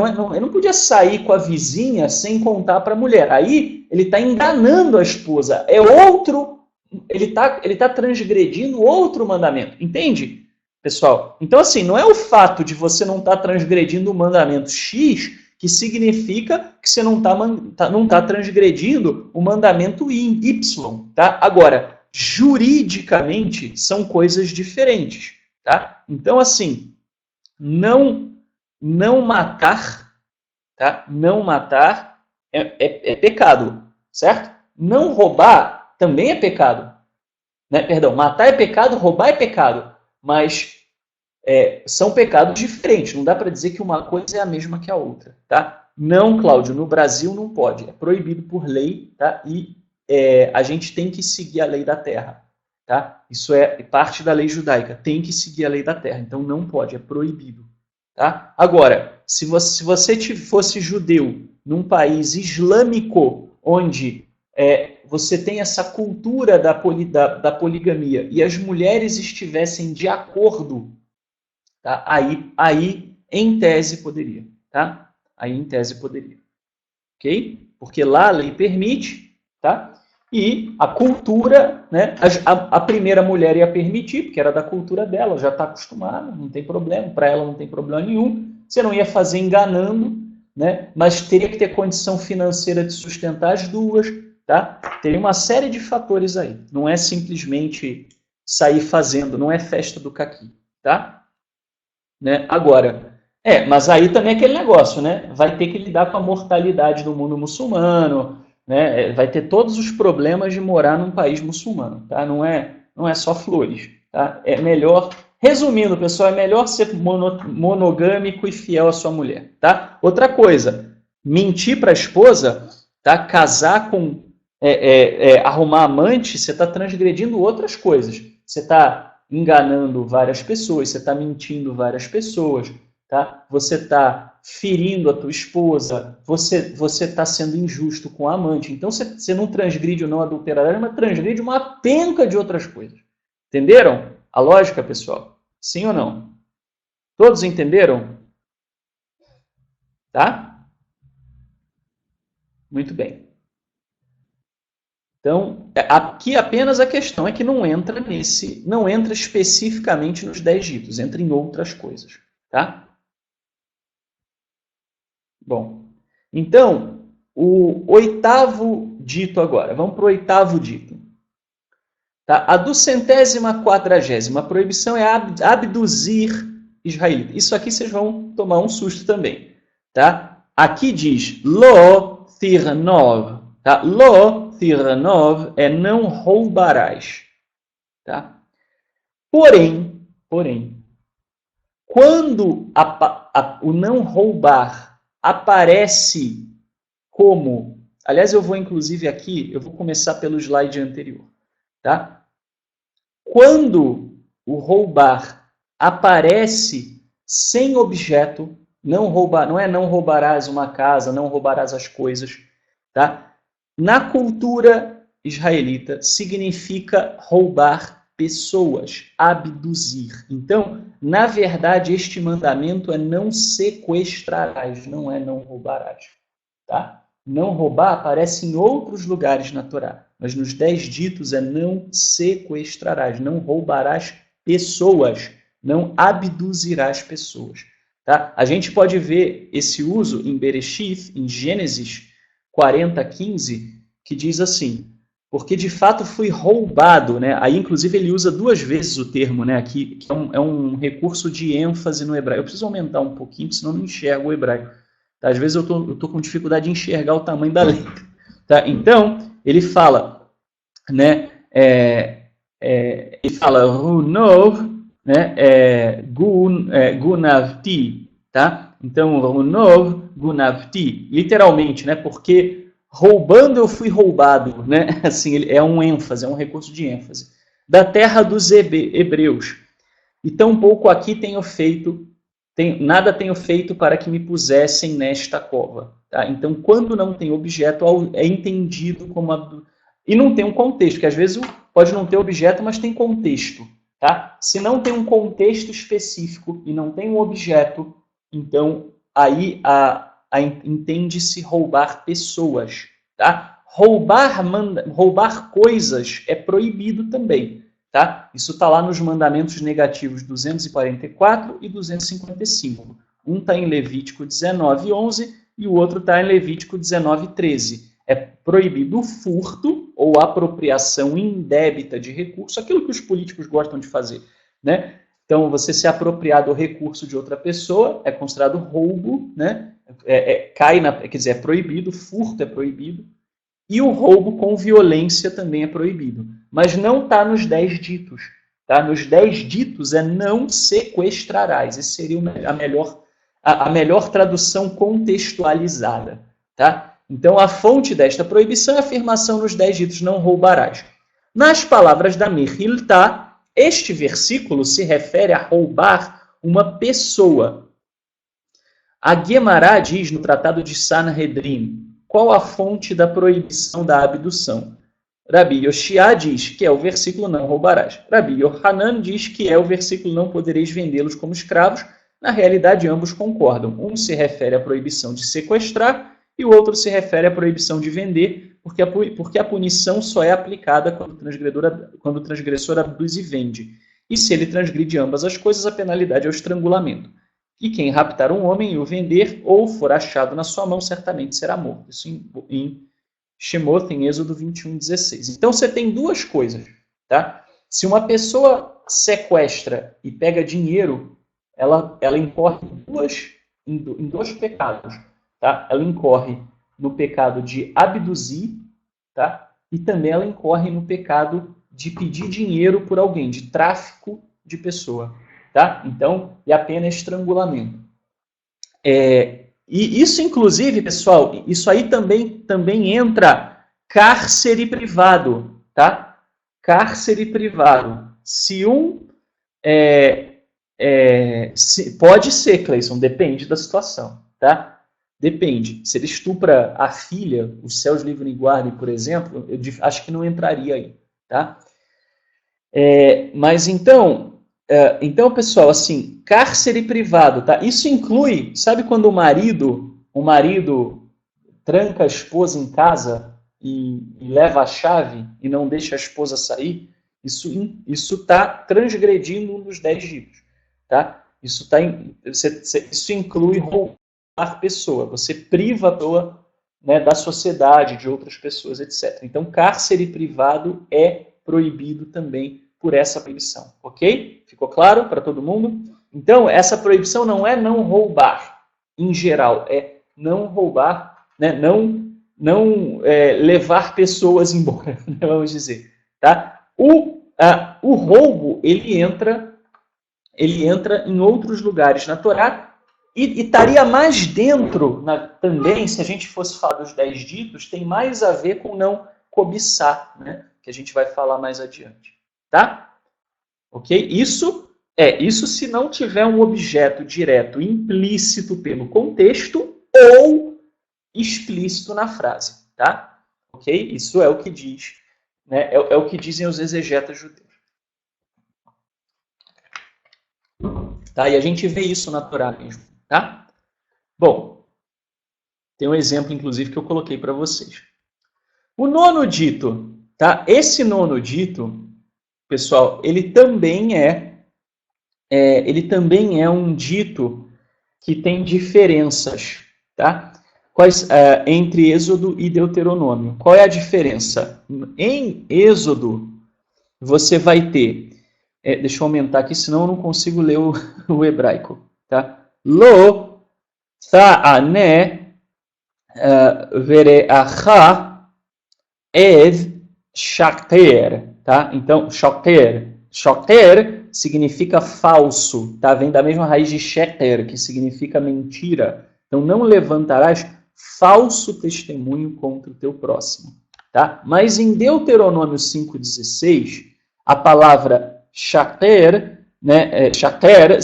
sair com a vizinha sem contar para a mulher. Aí, ele está enganando a esposa. Ele está transgredindo outro mandamento. Entende, pessoal? Então, assim, não é o fato de você não estar transgredindo o mandamento X que significa que você não está transgredindo o mandamento Y. Tá? Agora, juridicamente, são coisas diferentes. Tá? Então, assim, não matar, tá? Não matar é pecado, certo? Não roubar também é pecado. Né? Perdão, matar é pecado, roubar é pecado. Mas são pecados diferentes. Não dá para dizer que uma coisa é a mesma que a outra. Tá? Não, Cláudio, no Brasil não pode. É proibido por lei, tá? E a gente tem que seguir a lei da terra. Tá? Isso é parte da lei judaica. Tem que seguir a lei da terra. Então não pode, é proibido. Tá? Agora, se você fosse judeu num país islâmico, onde você tem essa cultura da poligamia e as mulheres estivessem de acordo, tá? Aí em tese poderia. Tá? Aí em tese poderia. Ok? Porque lá a lei permite, tá? E a cultura, né? A primeira mulher ia permitir, porque era da cultura dela, já está acostumada, não tem problema, para ela não tem problema nenhum. Você não ia fazer enganando, né? Mas teria que ter condição financeira de sustentar as duas, tá? Teria uma série de fatores aí. Não é simplesmente sair fazendo, não é festa do caqui, tá? Né? Agora, mas aí também é aquele negócio, né? Vai ter que lidar com a mortalidade do mundo muçulmano, né? Vai ter todos os problemas de morar num país muçulmano, tá? Não é só flores, tá? É melhor, resumindo, pessoal, é melhor ser monogâmico e fiel à sua mulher, tá? Outra coisa, mentir para a esposa, tá? Casar com, arrumar amante, você está transgredindo outras coisas. Você está enganando várias pessoas, você está mentindo várias pessoas, tá? Você está ferindo a tua esposa, você está sendo injusto com a amante. Então você não transgride o não adulterarás, mas transgride uma penca de outras coisas. Entenderam a lógica, pessoal? Sim ou não? Todos entenderam? Tá? Muito bem. Então, aqui apenas a questão é que não entra especificamente nos 10 ditos, entra em outras coisas, tá? Bom, então, o oitavo dito agora, vamos para o oitavo dito. Tá? A 240ª proibição é abduzir israelita. Isso aqui vocês vão tomar um susto também, tá? Aqui diz, lo tirnov, tá? Lo tirnov é não roubarás, tá? Porém, quando o não roubar aparece como... Aliás, eu vou inclusive aqui, eu vou começar pelo slide anterior, tá? Quando o roubar aparece sem objeto, não é não roubarás uma casa, não roubarás as coisas, tá? Na cultura israelita, significa roubar pessoas, abduzir. Então, na verdade, este mandamento é não sequestrarás, não é não roubarás. Tá? Não roubar aparece em outros lugares na Torá, mas nos 10 ditos é não sequestrarás, não roubarás pessoas, não abduzirás pessoas. Tá? A gente pode ver esse uso em Bereshit, em Gênesis 40:15, que diz assim, porque de fato fui roubado, né? Aí inclusive ele usa 2 vezes o termo, né? Aqui, que é um recurso de ênfase no hebraico. Eu preciso aumentar um pouquinho, senão eu não enxergo o hebraico. Tá? Às vezes eu tô com dificuldade de enxergar o tamanho da letra. Tá? Então, ele fala, né? Ele fala, Runov, né? Gunavti, tá? Então, Runov, Gunavti, literalmente, né? Porque roubando eu fui roubado, né? Assim, é um ênfase, é um recurso de ênfase. Da terra dos hebreus. E tampouco aqui tenho feito, nada tenho feito para que me pusessem nesta cova. Tá? Então, quando não tem objeto, é entendido como... E não tem um contexto, porque às vezes pode não ter objeto, mas tem contexto. Tá? Se não tem um contexto específico e não tem um objeto, então aí entende-se roubar pessoas. Tá? Roubar coisas é proibido também. Tá? Isso está lá nos mandamentos negativos 244 e 255. Um está em Levítico 19:11 e o outro está em Levítico 19:13. É proibido o furto ou apropriação indébita de recurso, aquilo que os políticos gostam de fazer. Né? Então, você se apropriar do recurso de outra pessoa é considerado roubo, né? Quer dizer, é proibido, furto é proibido, e o roubo com violência também é proibido. Mas não está nos 10 ditos. Tá? Nos 10 ditos é não sequestrarás. Essa seria a melhor tradução contextualizada. Tá? Então, a fonte desta proibição é a afirmação nos 10 ditos, não roubarás. Nas palavras da Mechiltá, este versículo se refere a roubar uma pessoa. A Guemará diz no Tratado de Sanhedrin, qual a fonte da proibição da abdução? Rabi Yoshiá diz que é o versículo não roubarás. Rabi Yohanan diz que é o versículo não podereis vendê-los como escravos. Na realidade, ambos concordam. Um se refere à proibição de sequestrar e o outro se refere à proibição de vender, porque a punição só é aplicada quando o transgressor abduz e vende. E se ele transgride ambas as coisas, a penalidade é o estrangulamento. E quem raptar um homem e o vender, ou for achado na sua mão, certamente será morto. Isso em Shemoth, em Êxodo 21:16. Então você tem duas coisas. Tá? Se uma pessoa sequestra e pega dinheiro, ela incorre em dois pecados. Tá? Ela incorre no pecado de abduzir, tá? E também ela incorre no pecado de pedir dinheiro por alguém, de tráfico de pessoa. Tá? Então, e a pena é estrangulamento. E isso, inclusive, pessoal, isso aí também entra cárcere privado, tá? Cárcere privado. Se pode ser, Cleison, depende da situação, tá? Depende. Se ele estupra a filha, os céus livre e guardem, por exemplo, eu acho que não entraria aí, tá? Mas então, pessoal, assim, cárcere privado, tá? Isso inclui, sabe quando o marido tranca a esposa em casa e leva a chave e não deixa a esposa sair? Isso está transgredindo um dos 10 ditos, tá? Isso inclui roubar pessoa, você priva a pessoa, né, da sociedade, de outras pessoas, etc. Então, cárcere privado é proibido também por essa proibição, ok? Ficou claro para todo mundo? Então, essa proibição não é não roubar, em geral, é não roubar, né, não levar pessoas embora, vamos dizer, tá? O roubo, ele entra em outros lugares na Torá e estaria mais dentro, também, se a gente fosse falar dos 10 ditos, tem mais a ver com não cobiçar, né? Que a gente vai falar mais adiante, tá? Ok? Isso se não tiver um objeto direto implícito pelo contexto ou explícito na frase, tá? Ok? Isso é o que diz, né? É o que dizem os exegetas judeus. Tá? E a gente vê isso na Torá mesmo, tá? Bom, tem um exemplo, inclusive, que eu coloquei para vocês. O nono dito, tá? Esse nono dito, pessoal, ele também é um dito que tem diferenças, tá? Entre Êxodo e Deuteronômio. Qual é a diferença? Em Êxodo, você vai ter... deixa eu aumentar aqui, senão eu não consigo ler o hebraico, tá? Lo ta'ane vereacha ed shaker, tá? Então, shaker significa falso, tá? Vem da mesma raiz de sheker, que significa mentira. Então, não levantarás falso testemunho contra o teu próximo, tá? Mas em Deuteronômio 5,16, a palavra shaker, né? Shaker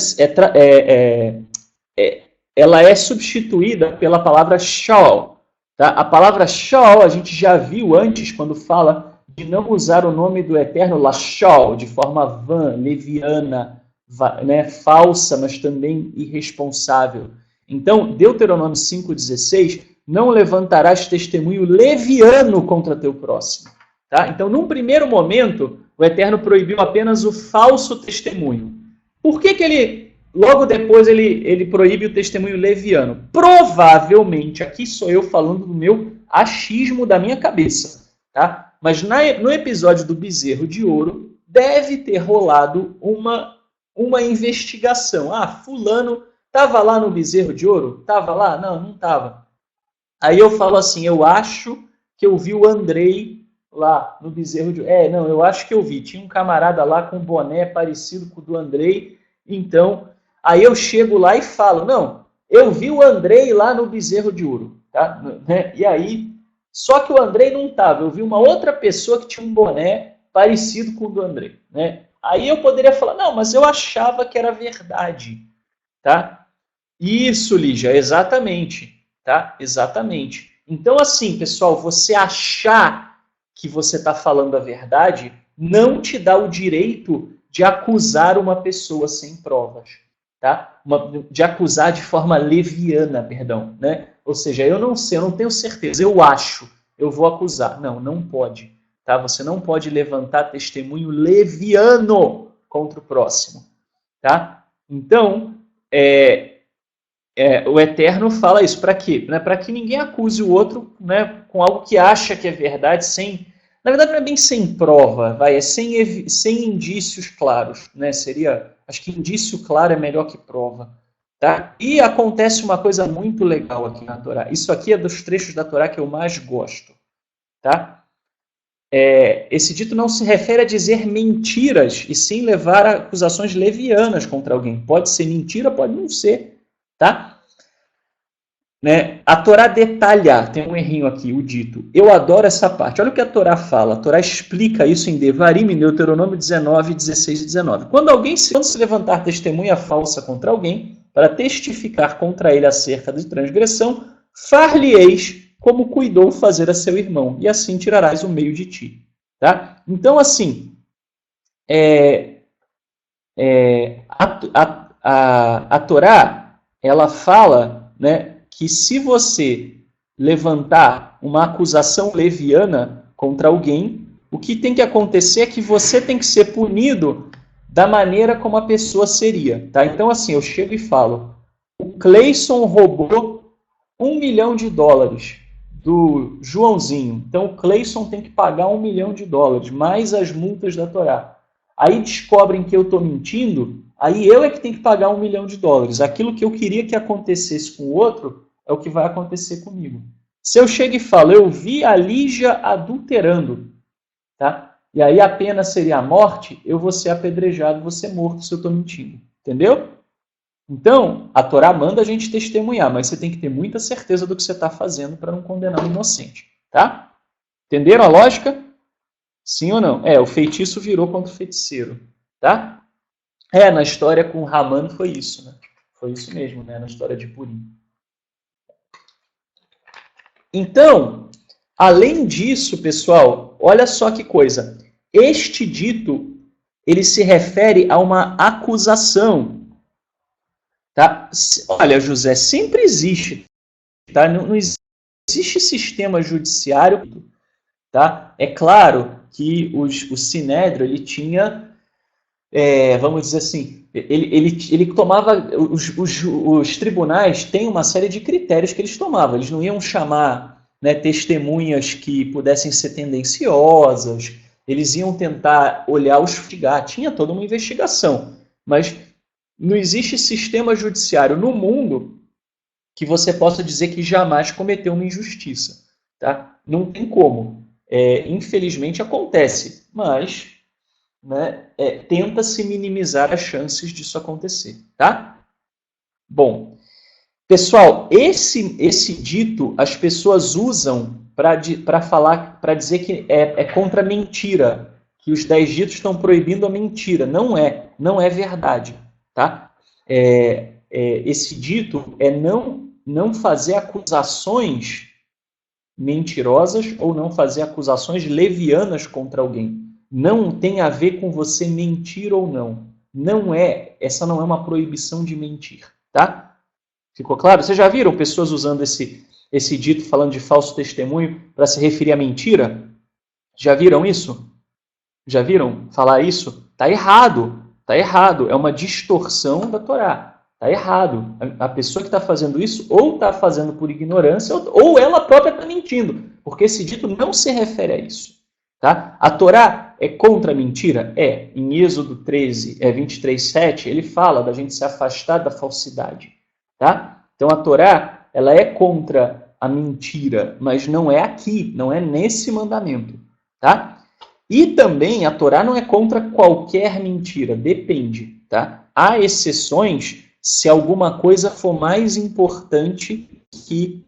ela é substituída pela palavra shal. Tá? A palavra shal a gente já viu antes quando fala de não usar o nome do Eterno lashal, de forma vã, leviana, né, falsa, mas também irresponsável. Então, Deuteronômio 5,16, não levantarás testemunho leviano contra teu próximo. Tá? Então, num primeiro momento, o Eterno proibiu apenas o falso testemunho. Por que ele... Logo depois ele proíbe o testemunho leviano. Provavelmente, aqui sou eu falando do meu achismo da minha cabeça, tá? Mas no episódio do bezerro de ouro, deve ter rolado uma investigação. Fulano estava lá no bezerro de ouro? Estava lá? Não estava. Aí eu falo assim, eu acho que eu vi o Andrei lá no bezerro de ouro. Eu acho que eu vi. Tinha um camarada lá com um boné parecido com o do Andrei, então... Aí eu chego lá e falo, não, eu vi o Andrei lá no bezerro de ouro, tá? E aí, só que o Andrei não estava, eu vi uma outra pessoa que tinha um boné parecido com o do Andrei, né? Aí eu poderia falar, não, mas eu achava que era verdade, tá? Isso, Lígia, exatamente, tá? Exatamente. Então, assim, pessoal, você achar que você está falando a verdade não te dá o direito de acusar uma pessoa sem provas. Tá? De acusar de forma leviana, perdão, né? Ou seja, eu não sei, eu não tenho certeza, eu acho, eu vou acusar. Não pode, tá? Você não pode levantar testemunho leviano contra o próximo, tá? Então, o Eterno fala isso para quê? Né? Para que ninguém acuse o outro, né, com algo que acha que é verdade, sem... Na verdade, não é bem sem prova, é sem indícios claros, né? Seria, acho que indício claro é melhor que prova, tá? E acontece uma coisa muito legal aqui na Torá. Isso aqui é dos trechos da Torá que eu mais gosto, tá? Esse dito não se refere a dizer mentiras, e sim levar acusações levianas contra alguém. Pode ser mentira, pode não ser, tá? Né? A Torá detalha, tem um errinho aqui, o dito. Eu adoro essa parte. Olha o que a Torá fala. A Torá explica isso em Devarim, em Deuteronômio 19, 16 e 19. Quando se levantar testemunha falsa contra alguém, para testificar contra ele acerca de transgressão, far-lhe-eis como cuidou fazer a seu irmão, e assim tirarás o meio de ti. Tá? Então, assim, a Torá, ela fala, né, que se você levantar uma acusação leviana contra alguém, o que tem que acontecer é que você tem que ser punido da maneira como a pessoa seria. Tá? Então, assim, eu chego e falo, o Cleison roubou $1 milhão do Joãozinho. Então, o Cleison tem que pagar $1 milhão, mais as multas da Torá. Aí descobrem que eu estou mentindo, aí eu é que tenho que pagar $1 milhão. Aquilo que eu queria que acontecesse com o outro é o que vai acontecer comigo. Se eu chego e falo, eu vi a Lígia adulterando, tá? E aí a pena seria a morte, eu vou ser apedrejado, vou ser morto se eu estou mentindo. Entendeu? Então, a Torá manda a gente testemunhar, mas você tem que ter muita certeza do que você está fazendo para não condenar o inocente. Tá? Entenderam a lógica? Sim ou não? O feitiço virou contra o feiticeiro. Tá? Na história com Haman foi isso, né? Foi isso mesmo, né? Na história de Purim. Então, além disso, pessoal, olha só que coisa. Este dito, ele se refere a uma acusação. Tá? Olha, José, sempre existe. Tá? Não existe sistema judiciário. Tá? É claro que o Sinédrio, ele tinha, vamos dizer assim, ele tomava, os tribunais têm uma série de critérios que eles tomavam. Eles não iam chamar, né, testemunhas que pudessem ser tendenciosas, eles iam tentar olhar os investigar. Tinha toda uma investigação, mas não existe sistema judiciário no mundo que você possa dizer que jamais cometeu uma injustiça. Tá? Não tem como. Infelizmente acontece, mas, né, tenta-se minimizar as chances disso acontecer. Tá? Bom, pessoal, esse dito as pessoas usam para falar, para dizer que é contra a mentira, que os 10 ditos estão proibindo a mentira. Não é verdade. Tá? Esse dito é não fazer acusações mentirosas ou não fazer acusações levianas contra alguém. Não tem a ver com você mentir ou não. Essa não é uma proibição de mentir, tá? Ficou claro? Vocês já viram pessoas usando esse dito falando de falso testemunho para se referir à mentira? Já viram isso? Já viram falar isso? Tá errado. Tá errado. É uma distorção da Torá. Está errado. A pessoa que está fazendo isso ou está fazendo por ignorância ou ela própria está mentindo, porque esse dito não se refere a isso. Tá? A Torá é contra a mentira? Em Êxodo 23:7, ele fala da gente se afastar da falsidade. Tá? Então a Torá ela é contra a mentira, mas não é aqui, não é nesse mandamento. Tá? E também a Torá não é contra qualquer mentira, depende. Tá? Há exceções se alguma coisa for mais importante que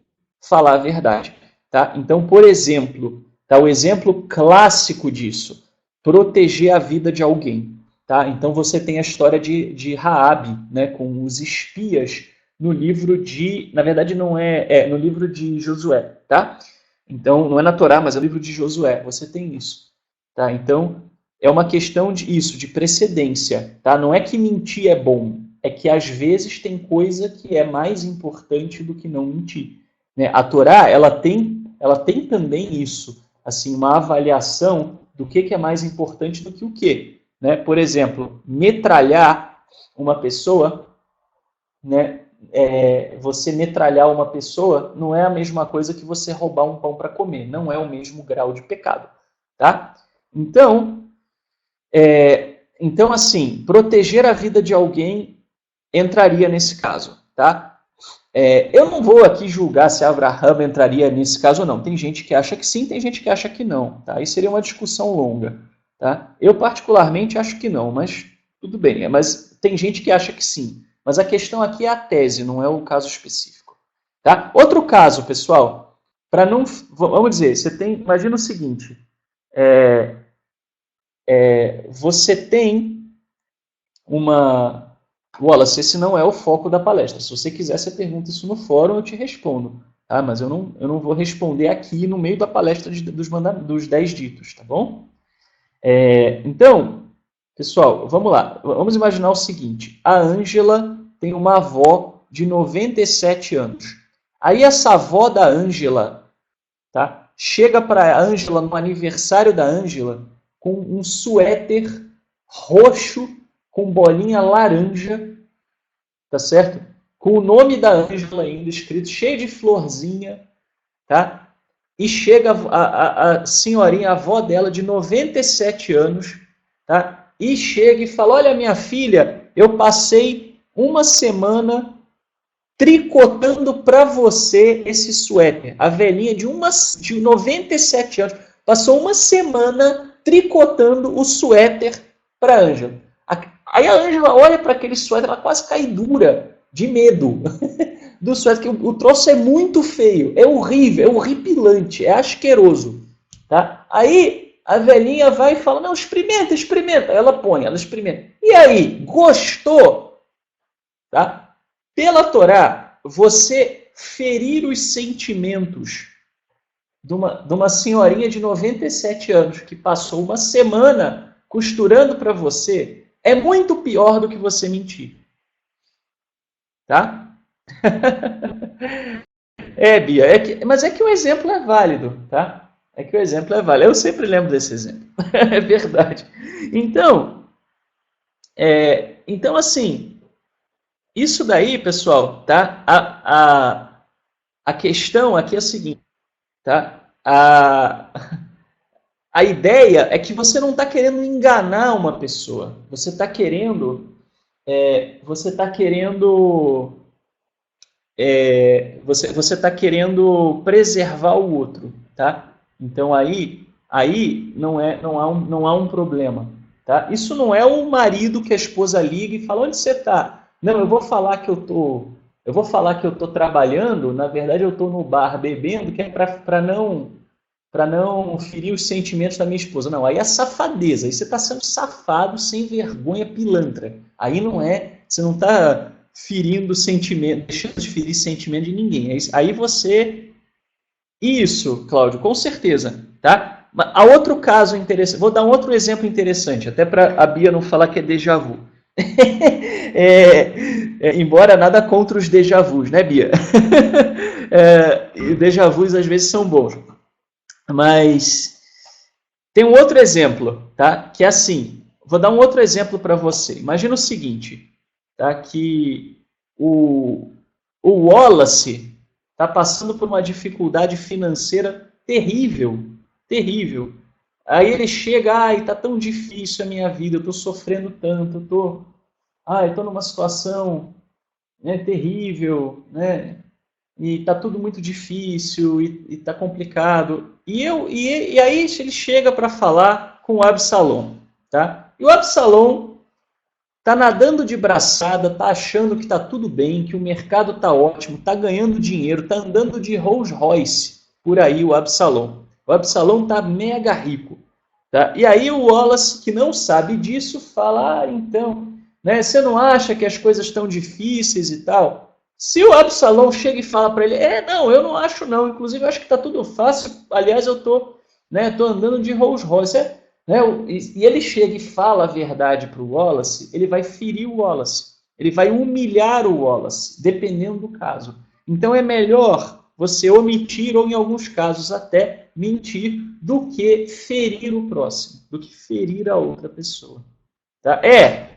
falar a verdade. Tá? Então, por exemplo, o exemplo clássico disso, proteger a vida de alguém. Tá? Então, você tem a história de Raabe, né, com os espias no livro de... Na verdade, não no livro de Josué. Tá? Então, não é na Torá, mas é no livro de Josué. Você tem isso. Tá? Então, é uma questão de precedência. Tá? Não é que mentir é bom. É que às vezes tem coisa que é mais importante do que não mentir. Né? A Torá, ela tem também isso, assim, uma avaliação do que é mais importante do que o quê. Né? Por exemplo, metralhar uma pessoa, né? Você metralhar uma pessoa não é a mesma coisa que você roubar um pão para comer, não é o mesmo grau de pecado. tá? Então, assim, proteger a vida de alguém entraria nesse caso, tá? Eu não vou aqui julgar se Abraham entraria nesse caso ou não. Tem gente que acha que sim, tem gente que acha que não, tá? Isso seria uma discussão longa, tá? Eu particularmente acho que não, mas tudo bem. Mas tem gente que acha que sim. Mas a questão aqui é a tese, não é o caso específico, tá? Outro caso, pessoal, para não, vamos dizer, você tem, imagina o seguinte, você tem uma... Wallace, esse não é o foco da palestra. Se você quiser, você pergunta isso no fórum, eu te respondo. Tá? Mas eu não vou responder aqui no meio da palestra dos 10 ditos, tá bom? Então, pessoal, vamos lá. Vamos imaginar o seguinte. A Ângela tem uma avó de 97 anos. Aí essa avó da Ângela, tá? Chega para a Ângela no aniversário da Ângela com um suéter roxo com bolinha laranja, tá certo? Com o nome da Ângela ainda escrito, cheio de florzinha, tá? E chega a senhorinha, a avó dela, de 97 anos, tá? E chega e fala, olha minha filha, eu passei uma semana tricotando para você esse suéter. A velhinha de 97 anos passou uma semana tricotando o suéter para a Ângela. Aí a Ângela olha para aquele suéter, ela quase cai dura, de medo do suéter, que o troço é muito feio, é horrível, é horripilante, é asqueroso. Tá? Aí a velhinha vai e fala, não, experimenta, experimenta. Ela põe, ela experimenta. E aí, gostou? Tá? Pela Torá, você ferir os sentimentos de uma senhorinha de 97 anos que passou uma semana costurando para você é muito pior do que você mentir. Tá? Bia, mas é que o exemplo é válido, tá? É que o exemplo é válido. Eu sempre lembro desse exemplo. É verdade. Então, assim, isso daí, pessoal, tá? A questão aqui é a seguinte, tá? A ideia é que você não está querendo enganar uma pessoa. Você está querendo... você está querendo preservar o outro, tá? Então aí não há um problema, tá? Isso não é o marido que a esposa liga e fala, onde você está? Não, eu vou falar que eu tô trabalhando, na verdade eu estou no bar bebendo, que é para não ferir os sentimentos da minha esposa. Não, aí é safadeza, aí você está sendo safado, sem vergonha, pilantra. Aí não é, você não está ferindo sentimento, deixando de ferir sentimento de ninguém. Aí você... Isso, Cláudio, com certeza. Tá? Há outro caso interessante, vou dar um outro exemplo interessante, até para a Bia não falar que é déjà vu. Embora nada contra os déjà vus, né, Bia? Déjà vus às vezes são bons. Mas tem um outro exemplo, tá? Que é assim, vou dar um outro exemplo para você. Imagina o seguinte, tá? Que o Wallace está passando por uma dificuldade financeira terrível, terrível. Aí ele chega, ai, tá tão difícil a minha vida, eu tô sofrendo tanto, eu tô numa situação, né, terrível, né? E tá tudo muito difícil, e tá complicado. E aí ele chega para falar com o Absalom, tá? E o Absalom tá nadando de braçada, tá achando que tá tudo bem, que o mercado tá ótimo, tá ganhando dinheiro, tá andando de Rolls Royce por aí o Absalom. O Absalom tá mega rico, tá? E aí o Wallace, que não sabe disso, fala, então, né, você não acha que as coisas estão difíceis e tal? Se o Absalom chega e fala para ele, não, eu não acho não, inclusive eu acho que está tudo fácil, aliás eu tô andando de Rolls Royce, né? E ele chega e fala a verdade para o Wallace, ele vai ferir o Wallace, ele vai humilhar o Wallace, dependendo do caso. Então é melhor você omitir, ou em alguns casos até mentir, do que ferir o próximo, do que ferir a outra pessoa. Tá?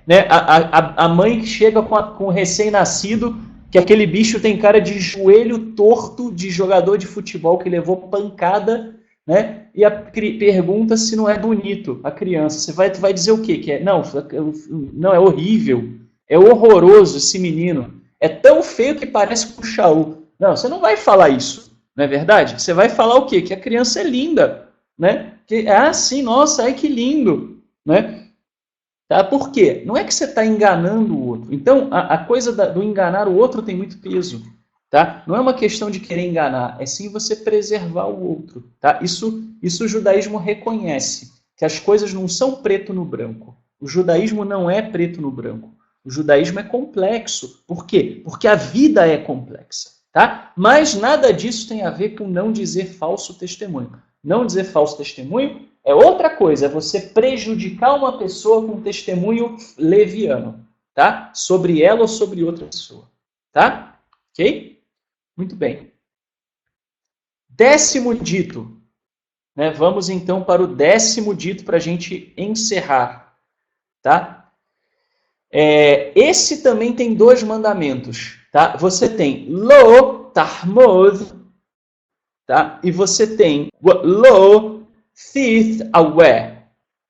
Né? A mãe que chega com o recém-nascido, que aquele bicho tem cara de joelho torto de jogador de futebol que levou pancada né? E pergunta se não é bonito a criança. Você vai dizer o quê? Que é, não, é horrível, é horroroso esse menino, é tão feio que parece com o Shaul. Não, você não vai falar isso, não é verdade? Você vai falar o quê? Que a criança é linda, né? Que, sim, nossa, ai que lindo, né? Tá? Por quê? Não é que você está enganando o outro. Então, a coisa do enganar o outro tem muito peso. Tá? Não é uma questão de querer enganar, é sim você preservar o outro. Tá? Isso o judaísmo reconhece, que as coisas não são preto no branco. O judaísmo não é preto no branco. O judaísmo é complexo. Por quê? Porque a vida é complexa. Tá? Mas nada disso tem a ver com não dizer falso testemunho. Não dizer falso testemunho é outra coisa, é você prejudicar uma pessoa com um testemunho leviano, tá? Sobre ela ou sobre outra pessoa. Tá? Ok? Muito bem. 10º dito. Né? Vamos então para o 10º dito para a gente encerrar. Tá? Esse também tem 2 mandamentos. Tá? Você tem lo tahmod, tá? E você tem lo thith aweh.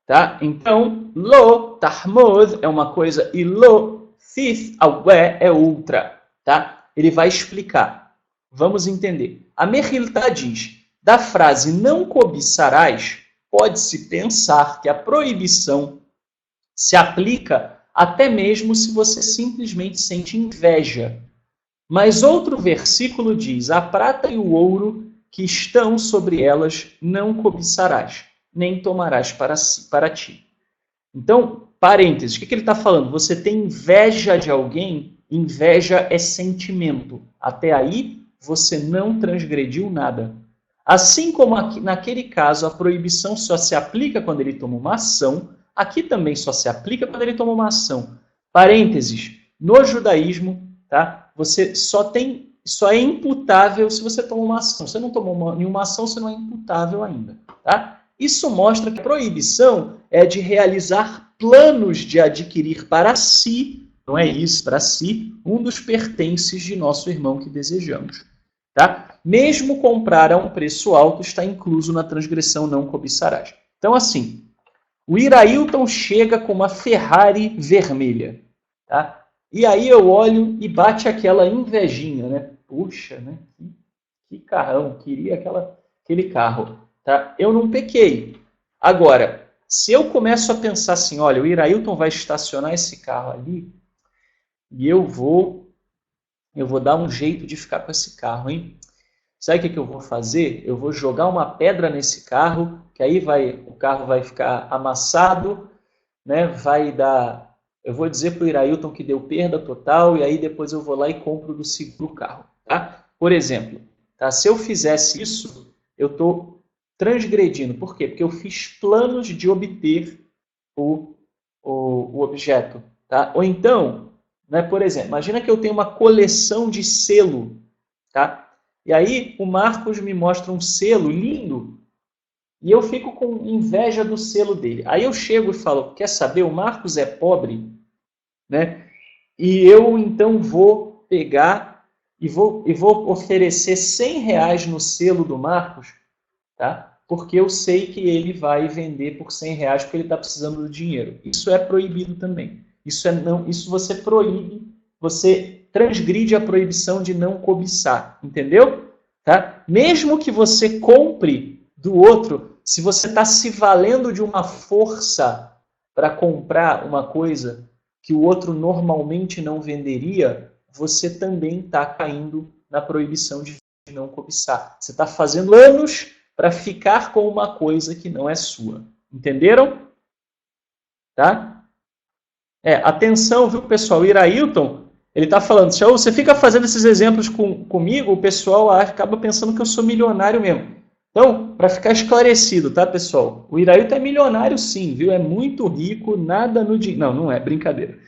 Tá? Então, lo tahmod é uma coisa e lo thith aweh é outra. Tá? Ele vai explicar. Vamos entender. A Mechiltá diz, da frase não cobiçarás, pode-se pensar que a proibição se aplica até mesmo se você simplesmente sente inveja. Mas outro versículo diz, a prata e o ouro que estão sobre elas não cobiçarás, nem tomarás para ti. Então, parênteses, o que ele está falando? Você tem inveja de alguém? Inveja é sentimento. Até aí, você não transgrediu nada. Assim como aqui, naquele caso a proibição só se aplica quando ele toma uma ação, aqui também só se aplica quando ele toma uma ação. Parênteses, no judaísmo, tá? Você só é imputável se você toma uma ação. Se você não tomou nenhuma ação, você não é imputável ainda. Tá? Isso mostra que a proibição é de realizar planos de adquirir para si, não é isso, para si, um dos pertences de nosso irmão que desejamos. Tá? Mesmo comprar a um preço alto está incluso na transgressão não cobiçarás. Então, assim, o Irailton chega com uma Ferrari vermelha. Tá? E aí eu olho e bate aquela invejinha, né? Puxa, né? Que carrão, queria aquele carro. Tá? Eu não pequei. Agora, se eu começo a pensar assim, olha, o Irailton vai estacionar esse carro ali e eu vou dar um jeito de ficar com esse carro, hein? Sabe o que eu vou fazer? Eu vou jogar uma pedra nesse carro, que aí o carro vai ficar amassado, né? Eu vou dizer para o Irailton que deu perda total, e aí depois eu vou lá e compro do seguro carro. Tá? Por exemplo, tá? Se eu fizesse isso, eu estou transgredindo. Por quê? Porque eu fiz planos de obter o objeto. Tá? Ou então, né, por exemplo, imagina que eu tenho uma coleção de selo, tá? E aí o Marcos me mostra um selo lindo e eu fico com inveja do selo dele. Aí eu chego e falo, quer saber, o Marcos é pobre, né? E eu então vou pegar e vou oferecer R$100 no selo do Marcos, tá? Porque eu sei que ele vai vender por R$100 porque ele está precisando do dinheiro. Isso é proibido também. Isso você proíbe, você transgride a proibição de não cobiçar, entendeu? Tá? Mesmo que você compre do outro, se você está se valendo de uma força para comprar uma coisa que o outro normalmente não venderia, você também está caindo na proibição de não cobiçar. Você está fazendo planos para ficar com uma coisa que não é sua. Entenderam? Tá? Atenção, viu, pessoal? O Irailton, ele está falando, Shaul, você fica fazendo esses exemplos comigo, o pessoal acaba pensando que eu sou milionário mesmo. Então, para ficar esclarecido, tá, pessoal? O Irailton é milionário sim, viu? É muito rico, nada no dinheiro. Não é, brincadeira.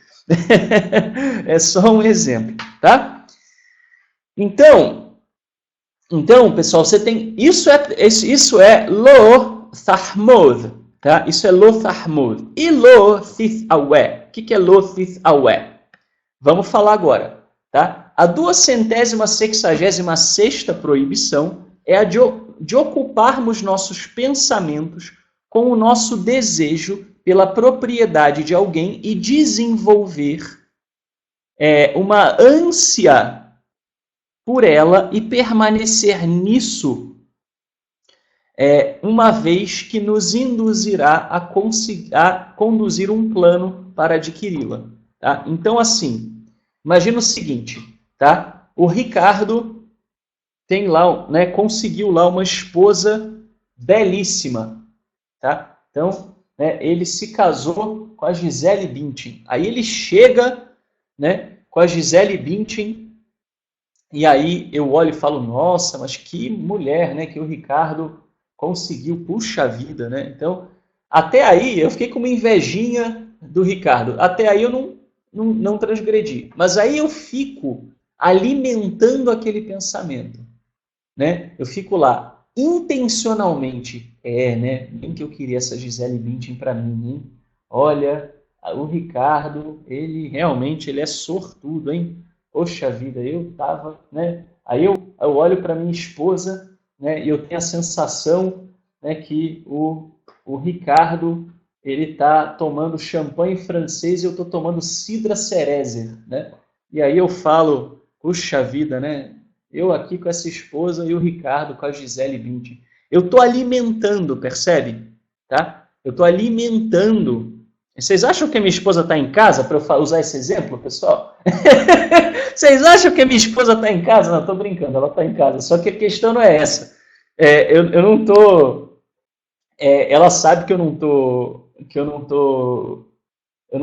É só um exemplo, tá? Então, pessoal, você tem... Isso é lo tahmod, tá? Isso é lo tahmod. E lo thith aweh. O que é lo thith aweh? Vamos falar agora, tá? A 266ª proibição é a de de ocuparmos nossos pensamentos com o nosso desejo pela propriedade de alguém e desenvolver uma ânsia por ela e permanecer nisso, uma vez que nos induzirá a conduzir um plano para adquiri-la. Tá? Então, assim, imagina o seguinte, tá? O Ricardo tem lá, né, conseguiu lá uma esposa belíssima, tá? Então, né, ele se casou com a Gisele Bündchen. Aí ele chega, né, com a Gisele Bündchen e aí eu olho e falo, nossa, mas que mulher, né, que o Ricardo conseguiu, puxa vida, né? Então, até aí eu fiquei com uma invejinha do Ricardo. Até aí eu não transgredi. Mas aí eu fico alimentando aquele pensamento, né? Eu fico lá intencionalmente, né? Nem que eu queria essa Gisele Bündchen para mim, hein? Olha, o Ricardo, ele realmente ele é sortudo, hein? Poxa vida, eu tava, né? Aí eu olho para minha esposa, né? E eu tenho a sensação, né, que o Ricardo ele tá tomando champanhe francês e eu tô tomando cidra Cerezer, né? E aí eu falo, puxa vida, né? Eu aqui com essa esposa e o Ricardo com a Gisele Bündchen. Eu estou alimentando, percebe? Tá? Eu estou alimentando. Vocês acham que a minha esposa está em casa, para eu usar esse exemplo, pessoal? Vocês acham que a minha esposa está em casa? Não, estou brincando, ela está em casa. Só que a questão não é essa. Eu não estou... ela sabe que eu não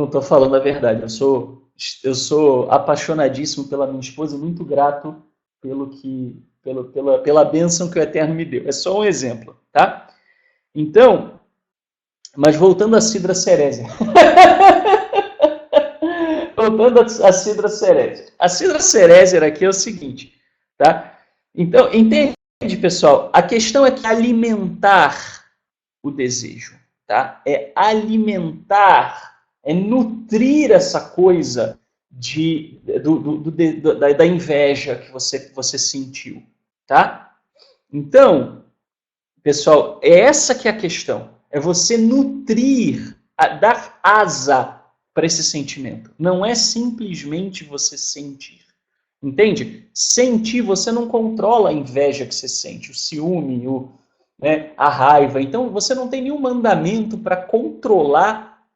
estou falando a verdade. Eu sou apaixonadíssimo pela minha esposa e muito grato pela bênção que o Eterno me deu. É só um exemplo, tá? Então, mas voltando à Cidra Cerezer. Voltando à Cidra Cerezer. A Cidra Cerezer aqui é o seguinte, tá? Então, entende, pessoal? A questão é que alimentar o desejo, tá? É alimentar, é nutrir essa coisa da inveja que você sentiu, tá? Então, pessoal, é essa que é a questão. É você nutrir, dar asa para esse sentimento. Não é simplesmente você sentir. Entende? Sentir, você não controla a inveja que você sente, o ciúme, né, a raiva. Então, você não tem nenhum mandamento para controlar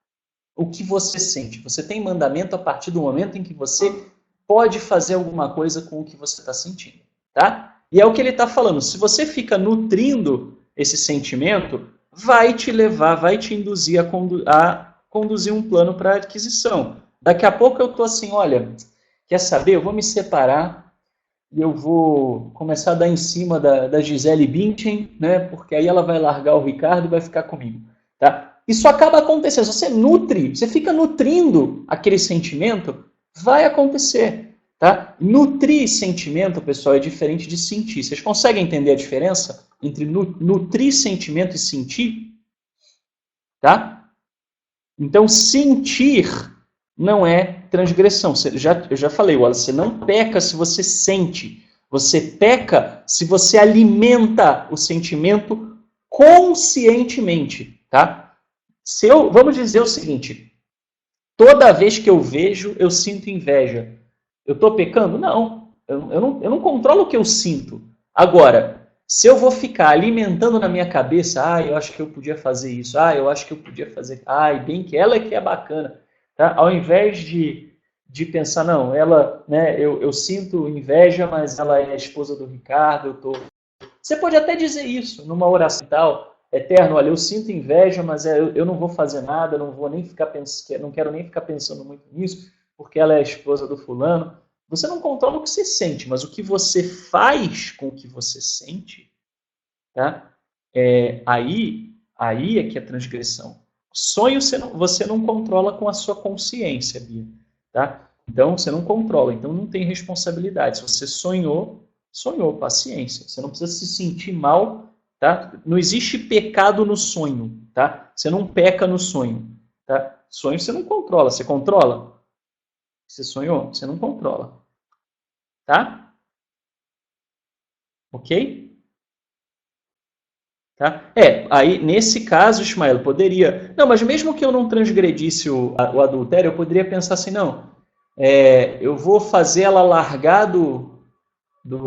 o que você sente. Você tem mandamento a partir do momento em que você pode fazer alguma coisa com o que você está sentindo, tá? E é o que ele está falando. Se você fica nutrindo esse sentimento, vai te levar, vai te induzir a conduzir um plano para aquisição. Daqui a pouco eu estou assim, olha, quer saber? Eu vou me separar e eu vou começar a dar em cima da Gisele Bündchen, né? Porque aí ela vai largar o Ricardo e vai ficar comigo, tá? Isso acaba acontecendo. Se você nutre, você fica nutrindo aquele sentimento, vai acontecer, tá? Nutrir sentimento, pessoal, é diferente de sentir. Vocês conseguem entender a diferença entre nutrir sentimento e sentir? Tá? Então, sentir não é transgressão. Eu já falei, olha, você não peca se você sente. Você peca se você alimenta o sentimento conscientemente, tá? Vamos dizer o seguinte, toda vez que eu vejo, eu sinto inveja. Eu estou pecando? Não. Eu não controlo o que eu sinto. Agora, se eu vou ficar alimentando na minha cabeça, eu acho que eu podia fazer isso, eu acho que eu podia fazer, bem que ela é que é bacana, tá? Ao invés de pensar, não, ela, né, eu sinto inveja, mas ela é a esposa do Ricardo, Você pode até dizer isso numa oração e tal, Eterno, olha, eu sinto inveja, mas eu não vou fazer nada, não quero nem ficar pensando muito nisso, porque ela é a esposa do fulano. Você não controla o que você sente, mas o que você faz com o que você sente, tá? Aí é que é transgressão. Sonho você não controla com a sua consciência, Bia, tá? Então você não controla, então não tem responsabilidade. Se você sonhou, paciência. Você não precisa se sentir mal. Tá? Não existe pecado no sonho, tá? Você não peca no sonho, tá? Sonho você não controla, você controla? Você sonhou? Você não controla, tá? Ok? Tá? Aí nesse caso, Ismael, poderia... Não, mas mesmo que eu não transgredisse o adultério, eu poderia pensar assim, não, eu vou fazer ela largar do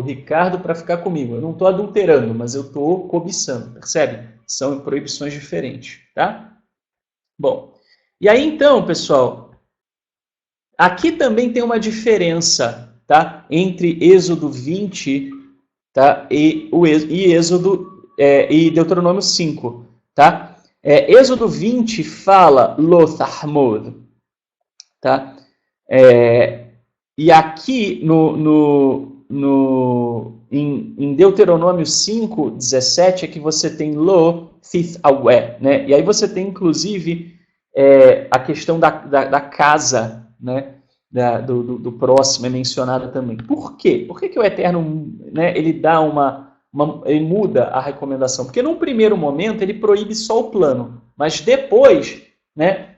Ricardo para ficar comigo. Eu não estou adulterando, mas eu estou cobiçando, percebe? São proibições diferentes, tá? Bom, e aí então, pessoal, aqui também tem uma diferença, tá? Entre Êxodo 20, tá? E Deuteronômio 5, tá? Êxodo 20 fala lo tahmod, tá? E aqui em Deuteronômio 5, 17 é que você tem lo thith awé, né? E aí você tem inclusive a questão da casa, né? Do próximo é mencionada também. Por quê? Por que o Eterno, né, ele dá ele muda a recomendação? Porque num primeiro momento ele proíbe só o plano, mas depois, né,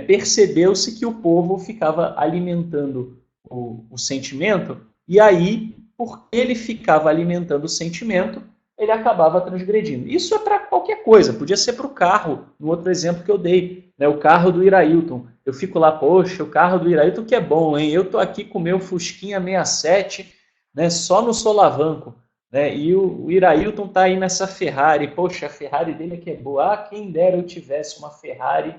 percebeu-se que o povo ficava alimentando o sentimento, e aí, porque ele ficava alimentando o sentimento, ele acabava transgredindo. Isso é para qualquer coisa, podia ser para o carro, no outro exemplo que eu dei, né, o carro do Irailton. Eu fico lá, poxa, o carro do Irailton que é bom, hein? Eu tô aqui com o meu Fusquinha 67, né, só no solavanco, né, e o Irailton tá aí nessa Ferrari, poxa, a Ferrari dele é que é boa, quem dera eu tivesse uma Ferrari,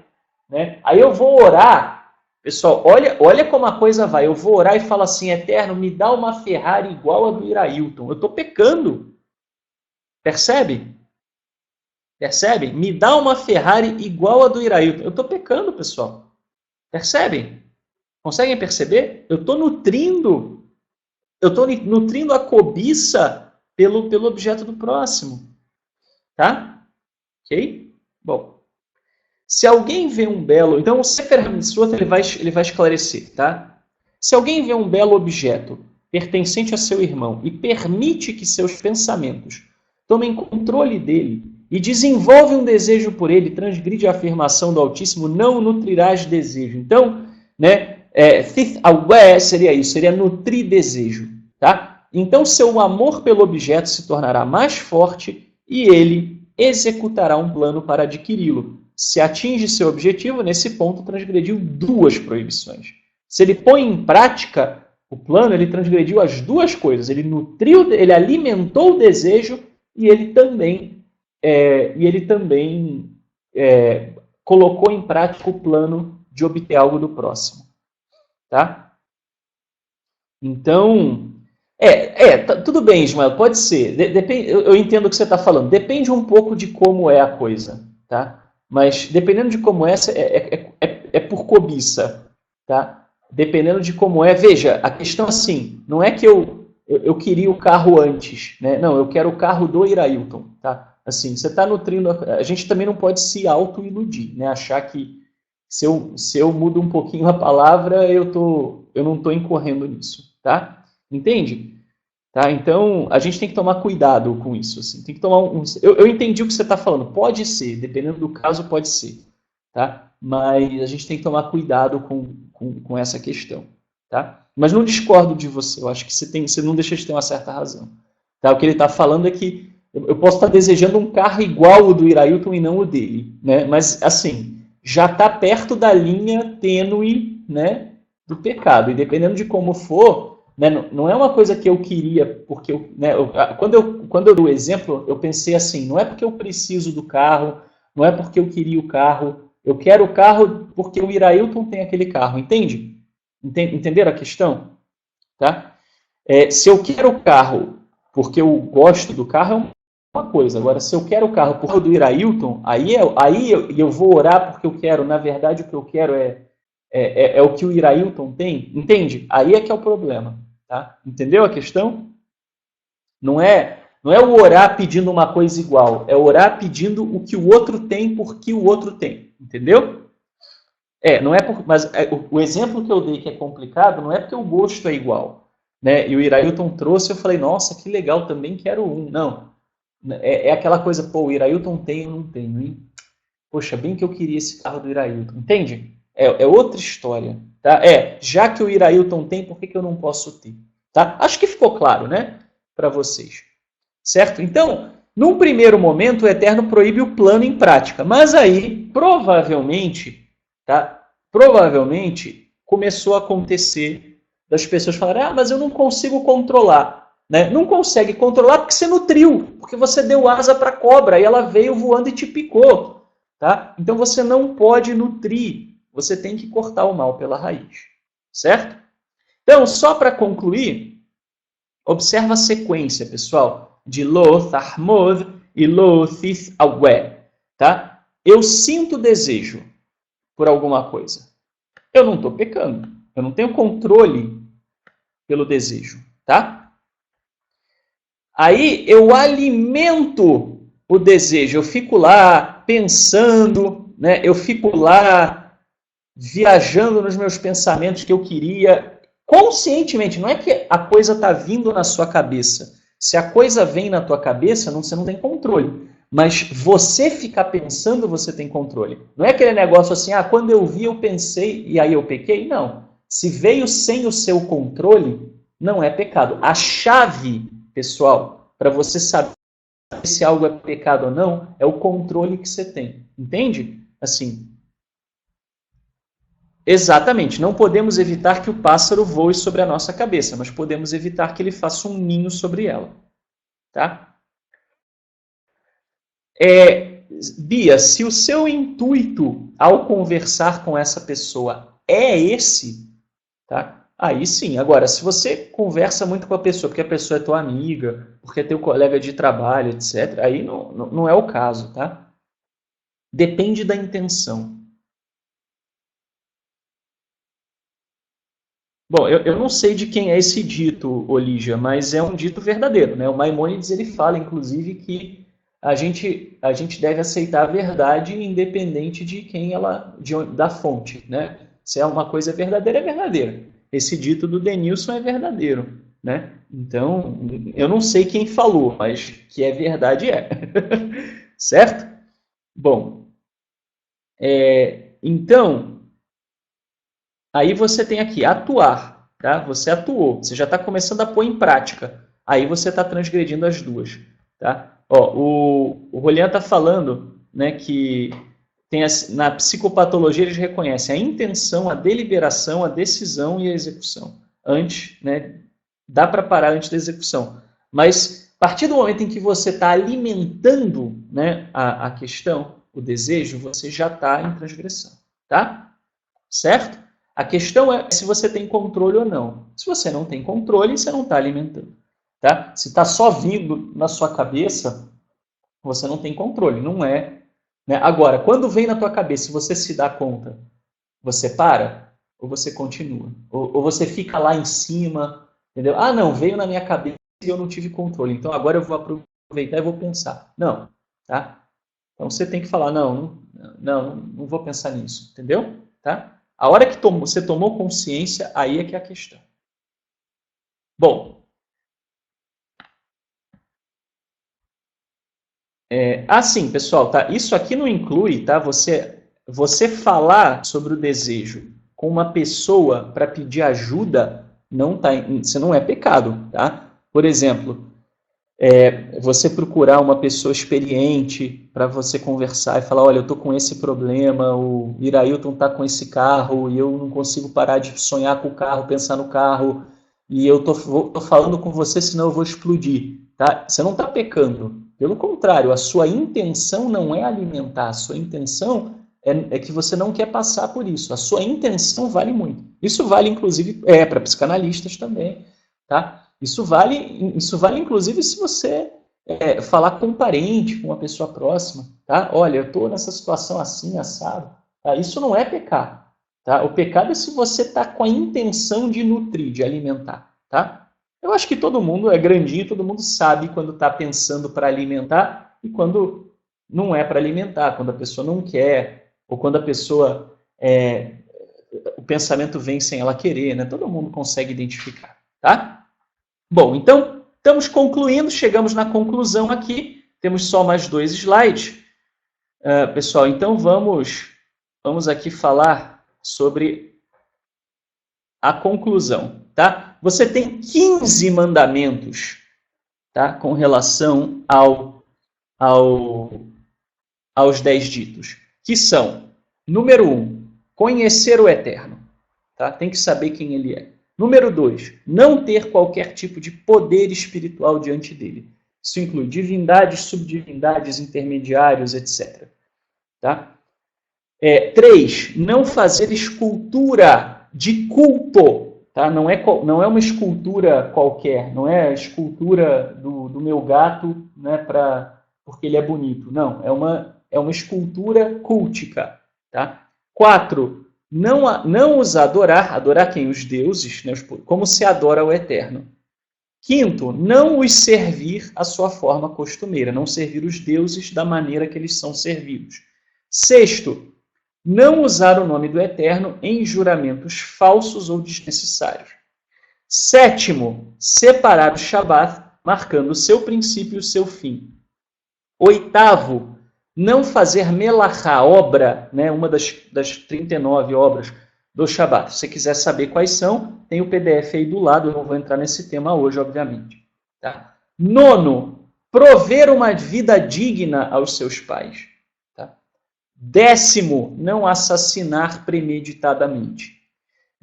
né? Aí eu vou orar, pessoal, olha como a coisa vai, eu vou orar e falo assim, Eterno, me dá uma Ferrari igual a do Irailton, eu estou pecando, percebe? Percebe? Me dá uma Ferrari igual a do Irailton, eu estou pecando, pessoal, percebem? Conseguem perceber? Eu estou nutrindo a cobiça pelo objeto do próximo, tá? Ok? Bom, se alguém vê um belo... Então, o Sefer HaMitzvot ele vai esclarecer, tá? Se alguém vê um belo objeto pertencente a seu irmão e permite que seus pensamentos tomem controle dele e desenvolve um desejo por ele, transgride a afirmação do Altíssimo, não nutrirás desejo. Então, né, Thith Aweh seria isso, seria nutrir desejo, tá? Então, seu amor pelo objeto se tornará mais forte e ele executará um plano para adquiri-lo. Se atinge seu objetivo, nesse ponto transgrediu duas proibições. Se ele põe em prática o plano, ele transgrediu as duas coisas. Ele nutriu, ele alimentou o desejo e ele também, colocou em prática o plano de obter algo do próximo. Tá? Então, tudo bem, Ismael, pode ser. Eu entendo o que você está falando. Depende um pouco de como é a coisa, tá? Mas dependendo de como é por cobiça, tá? Dependendo de como veja, a questão assim, não é que eu queria o carro antes, né? Não, eu quero o carro do Irailton, tá? Assim, você está nutrindo, a gente também não pode se auto-iludir, né? Achar que se eu mudo um pouquinho a palavra, eu não estou incorrendo nisso, tá? Entende? Tá? Então, a gente tem que tomar cuidado com isso. Assim. Tem que tomar eu entendi o que você está falando. Pode ser, dependendo do caso, pode ser. Tá? Mas a gente tem que tomar cuidado com essa questão. Tá? Mas não discordo de você. Eu acho que você não deixa de ter uma certa razão. Tá? O que ele está falando é que eu posso estar desejando um carro igual ao do Irailton e não o dele. Né? Mas, assim, já está perto da linha tênue, né, do pecado. E dependendo de como for... Né, não é uma coisa que eu queria, porque quando eu dou o exemplo, eu pensei assim, não é porque eu preciso do carro, não é porque eu queria o carro, eu quero o carro porque o Irailton tem aquele carro, entende? Entenderam a questão? Tá? Se eu quero o carro porque eu gosto do carro, é uma coisa. Agora, se eu quero o carro por causa do Irailton, aí eu vou orar porque eu quero, na verdade o que eu quero é o que o Irailton tem, entende? Aí é que é o problema. Tá? Entendeu a questão? Não é o orar pedindo uma coisa igual, é orar pedindo o que o outro tem porque o outro tem, entendeu? Não é mas o exemplo que eu dei que é complicado não é porque o gosto é igual, né? E o Irailton trouxe, eu falei, nossa, que legal, também quero um. Não, é aquela coisa, pô, o Irailton tem, eu não tenho, hein? Poxa, bem que eu queria esse carro do Irailton, entende? É outra história. Tá? Já que o Irailton tem, por que eu não posso ter? Tá? Acho que ficou claro, né? Para vocês. Certo? Então, Num primeiro momento, o Eterno proíbe o plano em prática, mas aí, provavelmente, tá? Provavelmente, começou a acontecer das pessoas falarem, mas eu não consigo controlar. Né? Não consegue controlar porque você nutriu, porque você deu asa para a cobra e ela veio voando e te picou. Tá? Então você não pode nutrir, você tem que cortar o mal pela raiz. Certo? Então, só para concluir, observa a sequência, pessoal, de lo tahmod e lo thith awe. Tá? Eu sinto desejo por alguma coisa. Eu não estou pecando. Eu não tenho controle pelo desejo. Tá? Aí eu alimento o desejo, eu fico lá pensando, né? Eu fico lá viajando nos meus pensamentos que eu queria, conscientemente, não é que a coisa está vindo na sua cabeça. Se a coisa vem na tua cabeça, você não tem controle. Mas você ficar pensando, você tem controle. Não é aquele negócio assim, quando eu vi, eu pensei e aí eu pequei. Não. Se veio sem o seu controle, não é pecado. A chave, pessoal, para você saber se algo é pecado ou não, é o controle que você tem. Entende? Assim. Exatamente. Não podemos evitar que o pássaro voe sobre a nossa cabeça, mas podemos evitar que ele faça um ninho sobre ela. Tá? Bia, se o seu intuito ao conversar com essa pessoa é esse, tá? Aí sim. Agora, se você conversa muito com a pessoa porque a pessoa é tua amiga, porque é teu colega de trabalho, etc., aí não é o caso, tá? Depende da intenção. Bom, eu não sei de quem é esse dito, Olígia, mas é um dito verdadeiro, né? O Maimônides, ele fala, inclusive, que a gente deve aceitar a verdade independente de quem da fonte, né? Se é uma coisa verdadeira, é verdadeira. Esse dito do Denilson é verdadeiro, né? Então, eu não sei quem falou, mas que é verdade é. Certo? Bom, então, aí você tem aqui atuar, tá? Você atuou, você já está começando a pôr em prática. Aí você está transgredindo as duas, tá? Ó, o Rolian está falando, né, que na psicopatologia eles reconhecem a intenção, a deliberação, a decisão e a execução. Antes, né, dá para parar antes da execução. Mas a partir do momento em que você está alimentando, né, a questão, o desejo, você já está em transgressão, tá? Certo? A questão é se você tem controle ou não. Se você não tem controle, você não está alimentando. Tá? Se está só vindo na sua cabeça, você não tem controle. Não é. Né? Agora, quando vem na tua cabeça e você se dá conta, você para ou você continua? Ou você fica lá em cima, entendeu? Não, veio na minha cabeça e eu não tive controle. Então agora eu vou aproveitar e vou pensar. Não. Tá? Então você tem que falar, não vou pensar nisso. Entendeu? Tá? A hora que você tomou consciência, aí é que é a questão. Bom. Sim, pessoal, tá? Isso aqui não inclui, tá? Você falar sobre o desejo com uma pessoa para pedir ajuda, você não é pecado, tá? Por exemplo, você procurar uma pessoa experiente para você conversar e falar, olha, eu estou com esse problema, o Irailton está com esse carro e eu não consigo parar de sonhar com o carro, pensar no carro, e eu tô falando com você, senão eu vou explodir. Tá? Você não está pecando. Pelo contrário, a sua intenção não é alimentar, a sua intenção é que você não quer passar por isso. A sua intenção vale muito. Isso vale, inclusive, para psicanalistas também. Tá? Isso vale, inclusive, se você falar com um parente, com uma pessoa próxima. Tá? Olha, eu estou nessa situação assim, assado. Tá? Isso não é pecar. Tá? O pecado é se você está com a intenção de nutrir, de alimentar. Tá? Eu acho que todo mundo é grandinho, todo mundo sabe quando está pensando para alimentar e quando não é para alimentar, quando a pessoa não quer, ou quando a pessoa, o pensamento vem sem ela querer, né? Todo mundo consegue identificar, tá? Bom, então, estamos concluindo, chegamos na conclusão aqui, temos só mais 2 slides. Pessoal, então vamos aqui falar sobre a conclusão, tá? Você tem 15 mandamentos, tá? Com relação ao aos 10 ditos, que são, número 1, conhecer o Eterno, tá? Tem que saber quem ele é. Número 2, não ter qualquer tipo de poder espiritual diante dele. Isso inclui divindades, subdivindades, intermediários, etc. Tá? 3, não fazer escultura de culto. Tá? Não é uma escultura qualquer, não é a escultura do meu gato, né, porque ele é bonito. Não, é uma escultura cultica. Tá? 4, não os adorar quem? Os deuses, né, como se adora o Eterno. 5, não os servir à sua forma costumeira, não servir os deuses da maneira que eles são servidos. 6, não usar o nome do Eterno em juramentos falsos ou desnecessários. 7, separar o Shabat, marcando o seu princípio e o seu fim. 8, não fazer melachá, obra, né, uma das 39 obras do Shabat. Se você quiser saber quais são, tem o PDF aí do lado, eu não vou entrar nesse tema hoje, obviamente. Tá? 9, prover uma vida digna aos seus pais. Tá? 10, não assassinar premeditadamente.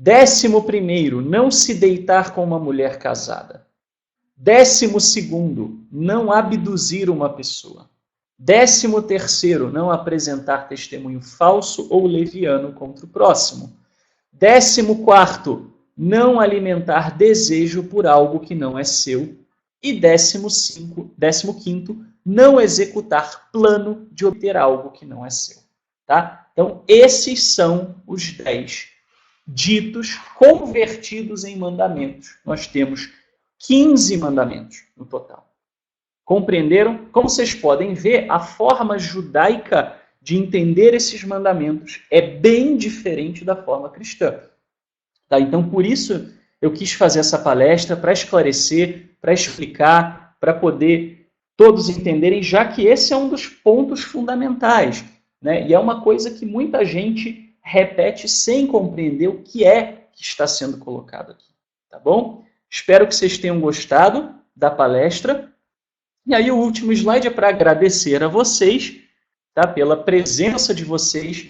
11, não se deitar com uma mulher casada. 12, não abduzir uma pessoa. 13, não apresentar testemunho falso ou leviano contra o próximo. 14, não alimentar desejo por algo que não é seu. E 15, não executar plano de obter algo que não é seu. Tá? Então, esses são os 10 ditos convertidos em mandamentos. Nós temos 15 mandamentos no total. Compreenderam? Como vocês podem ver, a forma judaica de entender esses mandamentos é bem diferente da forma cristã. Tá? Então, por isso, eu quis fazer essa palestra para esclarecer, para explicar, para poder todos entenderem, já que esse é um dos pontos fundamentais. Né? E é uma coisa que muita gente repete sem compreender o que é que está sendo colocado aqui. Tá bom? Espero que vocês tenham gostado da palestra. E aí o último slide é para agradecer a vocês, tá, pela presença de vocês,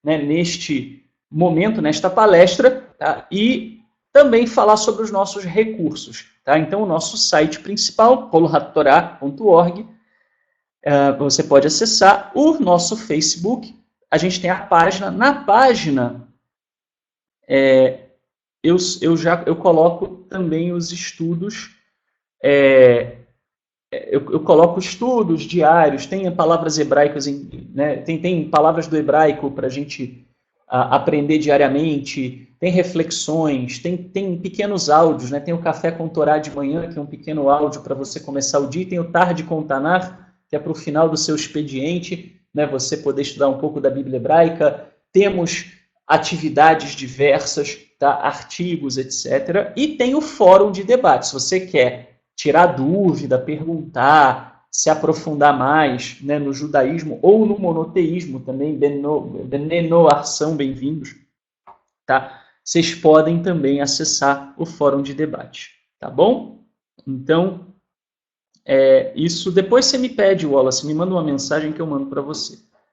né, neste momento, nesta palestra, tá, e também falar sobre os nossos recursos. Tá? Então, o nosso site principal, polohatorá.org, você pode acessar o nosso Facebook. A gente tem a página. Na página, eu coloco também os estudos. Eu coloco estudos diários, tem palavras hebraicas, né, tem palavras do hebraico para a gente aprender diariamente, tem reflexões, tem pequenos áudios, né, tem o Café com Torá de manhã, que é um pequeno áudio para você começar o dia, e tem o Tarde com Tanar, que é para o final do seu expediente, né, você poder estudar um pouco da Bíblia hebraica. Temos atividades diversas, tá, artigos, etc. E tem o fórum de debate, se você quer tirar dúvida, perguntar, se aprofundar mais, né, no judaísmo ou no monoteísmo também, Benoar, bem-vindos, tá? Vocês podem também acessar o fórum de debate, tá bom? Então, isso depois você me pede, Wallace, me manda uma mensagem que eu mando para você.